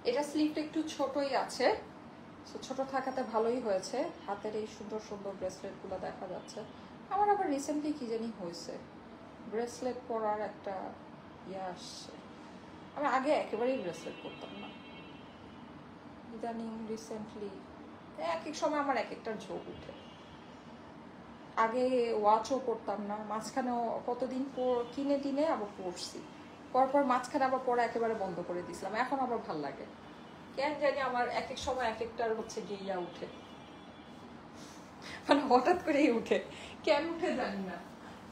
এটা স্লিভটা একটু ছোটই আছে, ছোট থাকাতে ভালোই হয়েছে। হাতের এই সুন্দর সুন্দর ব্রেসলেট গুলো দেখা যাচ্ছে। আমার আবার রিসেন্টলি কি জানি হয়েছে, ব্রেসলেট পরার একটা ইয়ে আসছে। আমি আগে একেবারেই ব্রেসলেট পরতাম না, ইদানিং রিসেন্টলি এক এক সময় আমার এক একটা ঝোঁক উঠে। আগে ওয়াচও পরতাম না, মাঝখানেও কতদিন কিনে টিনে আবার পরছি, পরপর মাঝখানে আবার পরা একেবারে বন্ধ করে দিয়েছিলাম। এখন আবার ভাল লাগে, কেন জানি আমার এক এক সময় এক একটার হচ্ছে গিয়া উঠে, মানে হঠাৎ করেই উঠে, কেন উঠে জানি না,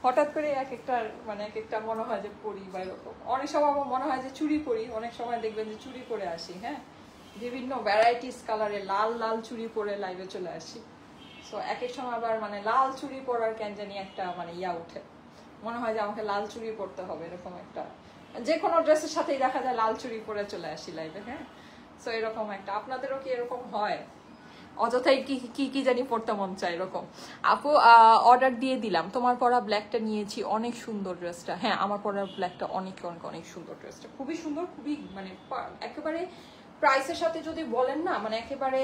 হঠাৎ করে এক একটার মানে এক একটা মনে হয় যে পরি বা এরকম। অনেক সময় আমার মনে হয় যে চুড়ি পরি, অনেক সময় দেখবেন যে চুড়ি পরে আসি, হ্যাঁ বিভিন্ন ভ্যারাইটিস কালারে লাল লাল চুড়ি পরে লাইভে চলে আসি। সো এক এক সময় আবার মানে লাল চুড়ি পরার কেন জানি একটা মানে ইয়া উঠে, মনে হয় যে আমাকে লাল চুড়ি পরতে হবে, এরকম একটা যে কোনো ড্রেসের সাথেই দেখা যায় লাল চুড়ি পরে চলে আসি লাইভে। হ্যাঁ, সো এরকম একটা, আপনাদেরও কি এরকম হয়? অযথাই কি কি কি জানি পড়তে মন চায় এরকম। আপু অর্ডার দিয়ে দিলাম, তোমার পরা ব্ল্যাকটা নিয়েছি, অনেক সুন্দর ড্রেসটা। হ্যাঁ, আমার পরা ব্ল্যাকটা অনেক অনেক অনেক সুন্দর ড্রেসটা, খুবই সুন্দর, খুবই মানে একেবারে প্রাইসের সাথে যদি বলেন না মানে একেবারে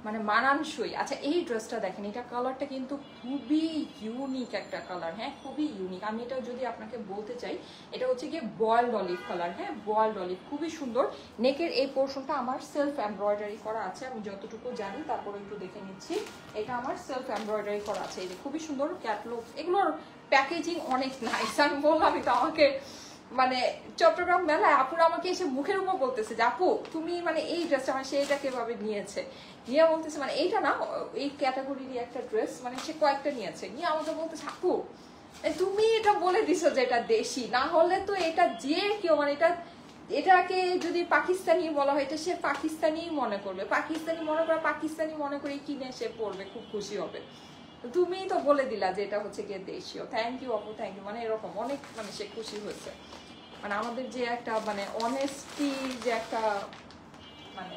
মানে মানানসই। আচ্ছা এই ড্রেসটা দেখেন, এটা কালারটা কিন্তু খুবই ইউনিক একটা কালার, হ্যাঁ খুবই ইউনিক। আমি এটা যদি আপনাকে বলতে চাই, এটা হচ্ছে গিয়ে বয়েলড অলিভ কালার, হ্যাঁ বয়েলড অলিভ, খুবই সুন্দর। নেকের এই পোর্শনটা আমার সেলফ এমব্রয়ডারি করা আছে, আমি যতটুকু জানি তারপরে একটু দেখে নিচ্ছি। এটা আমার সেলফ এমব্রয়ডারি করা আছে, এই যে খুবই সুন্দর ক্যাটলগ, এগুলোর প্যাকেজিং অনেক নাইস। আমি বললাম তো আমাকে মানে চট্টগ্রাম মেলায় আপুরা আমাকে এসে মুখের উপর বলতেছে যে আপু তুমি মানে এই ড্রেসটা মানে সেইটা কিভাবে নিয়েছে, নিয়ে বলতেছে মানে এইটা না এই ক্যাটাগরিরই একটা ড্রেস, মানে সে কয়েকটা নিয়েছে, নিয়ে আমাকে বলতেছে আপু তুমি এটা বলে দিছো যে এটা দেশি, না হলে তো এটা যে কেউ মানে এটাকে যদি পাকিস্তানি বলা হয় এটা সে পাকিস্তানি মনে করবে, পাকিস্তানি মনে করে পাকিস্তানি মনে করে কিনে সে পড়বে, খুব খুশি হবে। তুমি তো বলে দিলা যে এটা হচ্ছে গিয়ে দেশীয়। থ্যাংক ইউ আপু, থ্যাংক ইউ। মানে এরকম অনেক মানে সে খুশি হয়েছে, মানে আমাদের যে একটা মানে অনেস্টি যে একটা মানে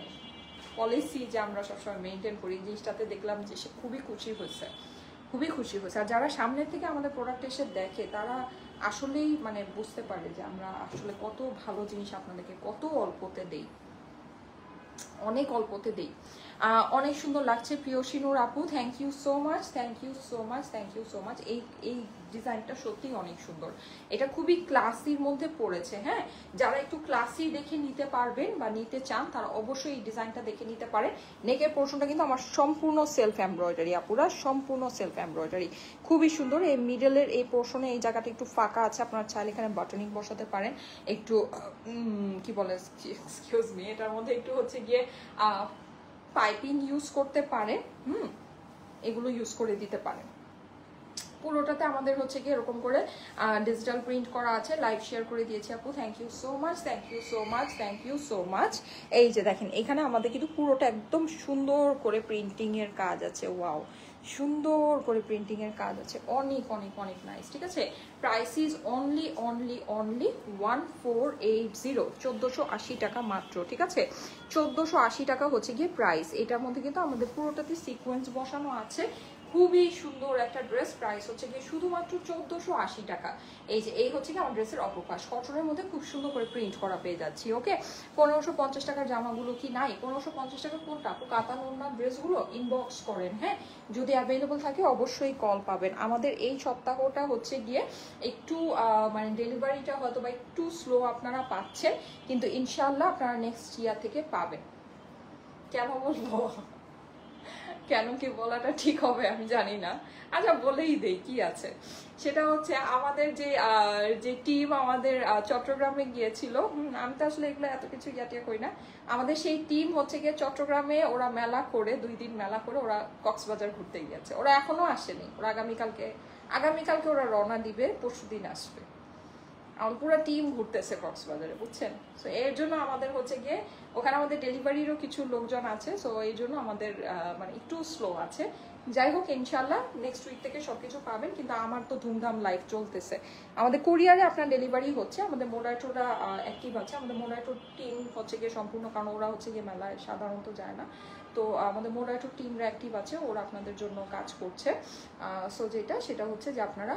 পলিসি যে আমরা সবসময় মেনটেন করি, জিনিসটাতে দেখলাম যে সে খুবই খুশি হয়েছে, খুবই খুশি হয়েছে। আর যারা সামনের থেকে আমাদের প্রোডাক্ট এসে দেখে তারা আসলেই মানে বুঝতে পারে যে আমরা আসলে কত ভালো জিনিস আপনাদেরকে কত অল্পতে দেই, অনেক অল্পতে দেই। অনেক সুন্দর লাগছে প্রিয়সিনুর আপু, thank you so much, thank you so much, thank you so much. এই ডিজাইনটা সত্যি অনেক সুন্দর, এটা খুবই ক্লাসির মধ্যে পড়েছে। হ্যাঁ, যারা একটু ক্লাসি দেখে নিতে পারবেন বা নিতে চান তারা অবশ্যই এই ডিজাইনটা দেখে নিতে পারেন। নেকের পোর্শনটা কিন্তু আমার সম্পূর্ণ সেলফ এমব্রয়ডারি আপুরা, সম্পূর্ণ সেলফ এমব্রয়ডারি, খুবই সুন্দর। এই মিডলের এই পোর্শনে এই জায়গাটা একটু ফাঁকা আছে, আপনারা চাইলে এখানে বাটনিং বসাতে পারেন, একটু কি বলে এক্সকিউজ মি, এটার মধ্যে একটু হচ্ছে গিয়ে পাইপিং ইউজ করতে পারে, এগুলো ইউজ করে দিতে পারেন। পুরোটাতে আমাদের হচ্ছে কি এরকম করে ডিজিটাল প্রিন্ট করা আছে, লাইভ শেয়ার করে দিয়েছি আপু, thank you so much, thank you so much, thank you so much. এই যে দেখেন এখানে আমাদের কিন্তু পুরোটা একদম সুন্দর করে প্রিন্টিং এর কাজ আছে, ওয়াও সুন্দর করে প্রিন্টিং এর কাজ আছে, অনেক অনেক অনেক নাইস। ঠিক আছে, price is only only only 1480, 1480 টাকা মাত্র। ঠিক আছে, 1480 টাকা হচ্ছে গিয়ে প্রাইস। এটার মধ্যে কিন্তু আমাদের পুরোটাতে সিকোয়েন্স বসানো আছে, খুবই সুন্দর একটা ড্রেস। প্রাইস হচ্ছে গিয়ে শুধুমাত্র 1480 টাকা। এই যে এই হচ্ছে কি আমার ড্রেসের অপকাশ, কটনের মধ্যে খুব সুন্দর করে প্রিন্ট করা পেয়ে যাচ্ছি। ওকে, 1550 টাকার জামাগুলো কি নাই? 1550 টাকা কোনটা আপু? কাতান ওড়না ড্রেসগুলো ইনবক্স করেন, হ্যাঁ যদি অ্যাভেলেবল থাকে অবশ্যই কল পাবেন। আমাদের এই সপ্তাহটা হচ্ছে গিয়ে একটু মানে ডেলিভারিটা হয়তো বা একটু স্লো আপনারা পাচ্ছেন, কিন্তু ইনশাল্লাহ আপনারা নেক্সট ইয়ার থেকে পাবেন। কেন বলবো, কেন কি বলাটা ঠিক হবে আমি জানি না, আচ্ছা বলেই দেই কি আছে। সেটা হচ্ছে আমাদের যে টিম আমাদের চট্টগ্রামে গিয়েছিল, আমি তো আসলে এগুলো এত কিছু ইয়াটিয়া করি না। আমাদের সেই টিম হচ্ছে গিয়ে চট্টগ্রামে ওরা মেলা করে 2 দিন মেলা করে ওরা কক্সবাজার ঘুরতে গিয়েছে, ওরা এখনো আসেনি, ওরা আগামীকালকে ওরা রওনা দিবে, পরশুদিন আসবে। আমার পুরো টিম ঘুরতেছে কক্সবাজারে, বুঝছেন। সো এর জন্য আমাদের হচ্ছে গিয়ে ওখানে আমাদের ডেলিভারিরও কিছু লোকজন আছে, সো এই জন্য আমাদের মানে একটু স্লো আছে। যাই হোক ইনশাল্লাহ নেক্সট উইক থেকে সবকিছু পাবেন, কিন্তু আমার তো ধুমধাম লাইফ চলতেছে। আমাদের কুরিয়ারে আপনার ডেলিভারি হচ্ছে, আমাদের মোডাইটোরা অ্যাক্টিভ আছে, আমাদের মোডাইটোর টিম হচ্ছে গিয়ে সম্পূর্ণ, কারণ ওরা হচ্ছে গিয়ে মেলায় সাধারণত যায় না, তো আমাদের মোডাইটো টিমরা অ্যাক্টিভ আছে, ওরা আপনাদের জন্য কাজ করছে। সো সেটা হচ্ছে যে আপনারা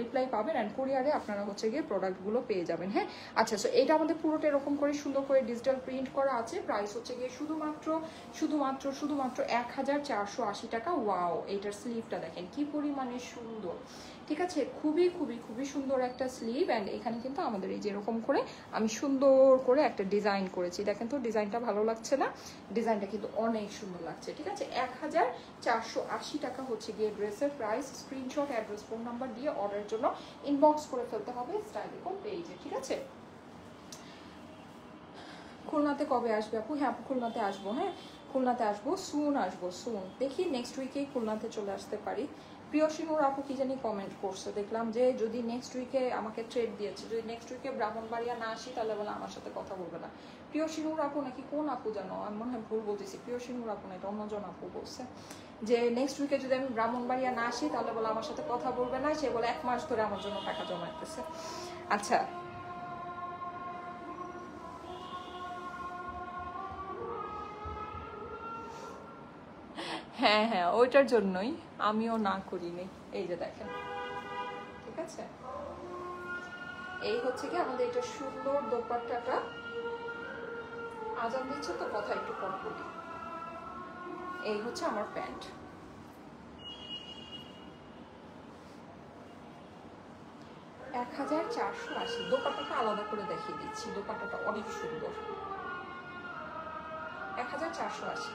রিপ্লাই পাবেন অ্যান্ড কুরিয়ারে আপনারা হচ্ছে গিয়ে প্রোডাক্টগুলো পেয়ে যাবেন। হ্যাঁ, আচ্ছা, সো এটা আমাদের পুরোটা এরকম করে সুন্দর করে ডিজিটাল প্রিন্ট করা আছে। প্রাইস হচ্ছে গিয়ে শুধুমাত্র 1480 টাকা। ওয়াও, এইটার স্লিভটা দেখেন কি পরিমাণে সুন্দর, ঠিক আছে? খুবই খুবই খুবই সুন্দর একটা স্লিভ। অ্যান্ড এখানে কিন্তু আমাদের এই যেরকম করে আমি সুন্দর করে একটা ডিজাইন করেছি, দেখেন তো ডিজাইনটা ভালো লাগছে না? ডিজাইনটা কিন্তু অনেক সুন্দর লাগছে, ঠিক আছে? 1480 টাকা হচ্ছে গিয়ে ড্রেসের price. Screenshot, address, phone number দিয়ে অর্ডারের জন্য ইনবক্স করে ফেলতে হবে স্টাইলিকো পেজে, ঠিক আছে? খুলনাতে কবে আসবে আপু? হ্যাঁ আপু, খুলনাতে আসবো। হ্যাঁ, খুলনাতে আসবো, সুন আসবো, সুন। দেখি নেক্সট উইকেই খুলনাতে চলে আসতে পারি। প্রিয়সিনুর আপু কি জানি কমেন্ট করছে, দেখলাম যে যদি নেক্সট উইকে আমাকে ট্রেড দিয়েছে, যদি নেক্সট উইকে ব্রাহ্মণবাড়িয়া না আসি তাহলে বলে আমার সাথে কথা বলবে না। প্রিয়সিনুর আপু নাকি কোন আপু জানো, আমি মনে হয় ভুল বলতেছি। প্রিয়সিনুর আপু না, এটা অন্যজন আপু বলছে যে নেক্সট উইকে যদি আমি ব্রাহ্মণবাড়িয়া না আসি তাহলে বলে আমার সাথে কথা বলবে না। সে বলে 1 মাস ধরে আমার জন্য টাকা জমাইতেছে। আচ্ছা, হ্যাঁ হ্যাঁ, ওইটার জন্যই আমিও না করিনি। এই যে দেখেন, ঠিক আছে? এই হচ্ছে কি আমাদের এটা সুন্দর দোপাট্টাটা। আজান দিচ্ছে তো, কথা একটু কম বলি। এই হচ্ছে আমার প্যান্ট। 1480। দোপাট্টাটা আলাদা করে দেখিয়ে দিচ্ছি, দোপাট্টাটা অনেক সুন্দর। 1480।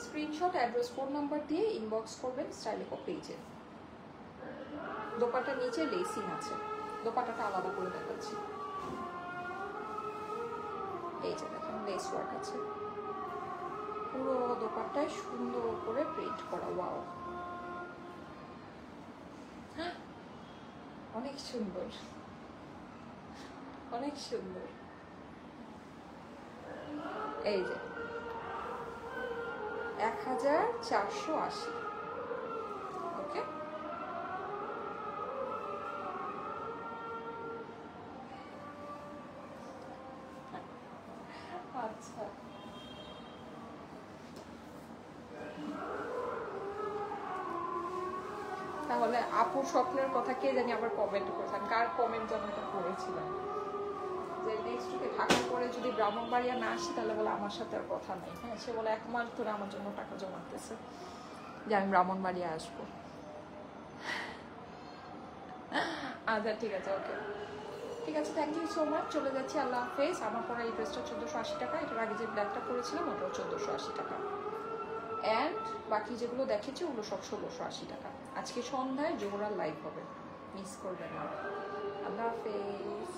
স্ক্রিনশট, অ্যাড্রেস, ফোন নাম্বার দিয়ে ইনবক্স করবেন স্টাইলিকো পেজে। দোপাট্টার নিচে লেসিং আছে, দোপাট্টাটা আলাদা করে দেখাচ্ছি। এই যে দেখেন, লেস ওয়ার্ক আছে, পুরো দোপাট্টায় সুন্দর করে প্রিন্ট করা। ওয়াও, অনেক সুন্দর, অনেক সুন্দর। এই যে 1480। ওকে, আচ্ছা। তাহলে আপুর স্বপ্নের কথা কে জানি আবার কমেন্ট করেছেন, কার কমেন্ট যেন এটা করেছিলেন যে নেক্সট উইকে ঢাকা করে যদি ব্রাহ্মণবাড়িয়া না আসি তাহলে বলে আমার সাথে আর কথা নেই। হ্যাঁ, সে বলে 1 মাস ধরে আমার জন্য টাকা জমাতেছে যে আমি ব্রাহ্মণবাড়িয়া আসবো। আচ্ছা, ঠিক আছে, ওকে, ঠিক আছে, থ্যাংক ইউ সো মাচ। চলে যাচ্ছি, আল্লাহ হাফেজ। আমার পরে এই ড্রেসটা 1480 টাকা, এটার আগে যে ব্ল্যাকটা পরেছিলাম ওটাও 1480 টাকা। অ্যান্ড বাকি যেগুলো দেখেছি ওগুলো সব 1680 টাকা। আজকে সন্ধ্যায় জোহরার লাইভ হবে, মিস করবেন না। আল্লাহ হাফেজ।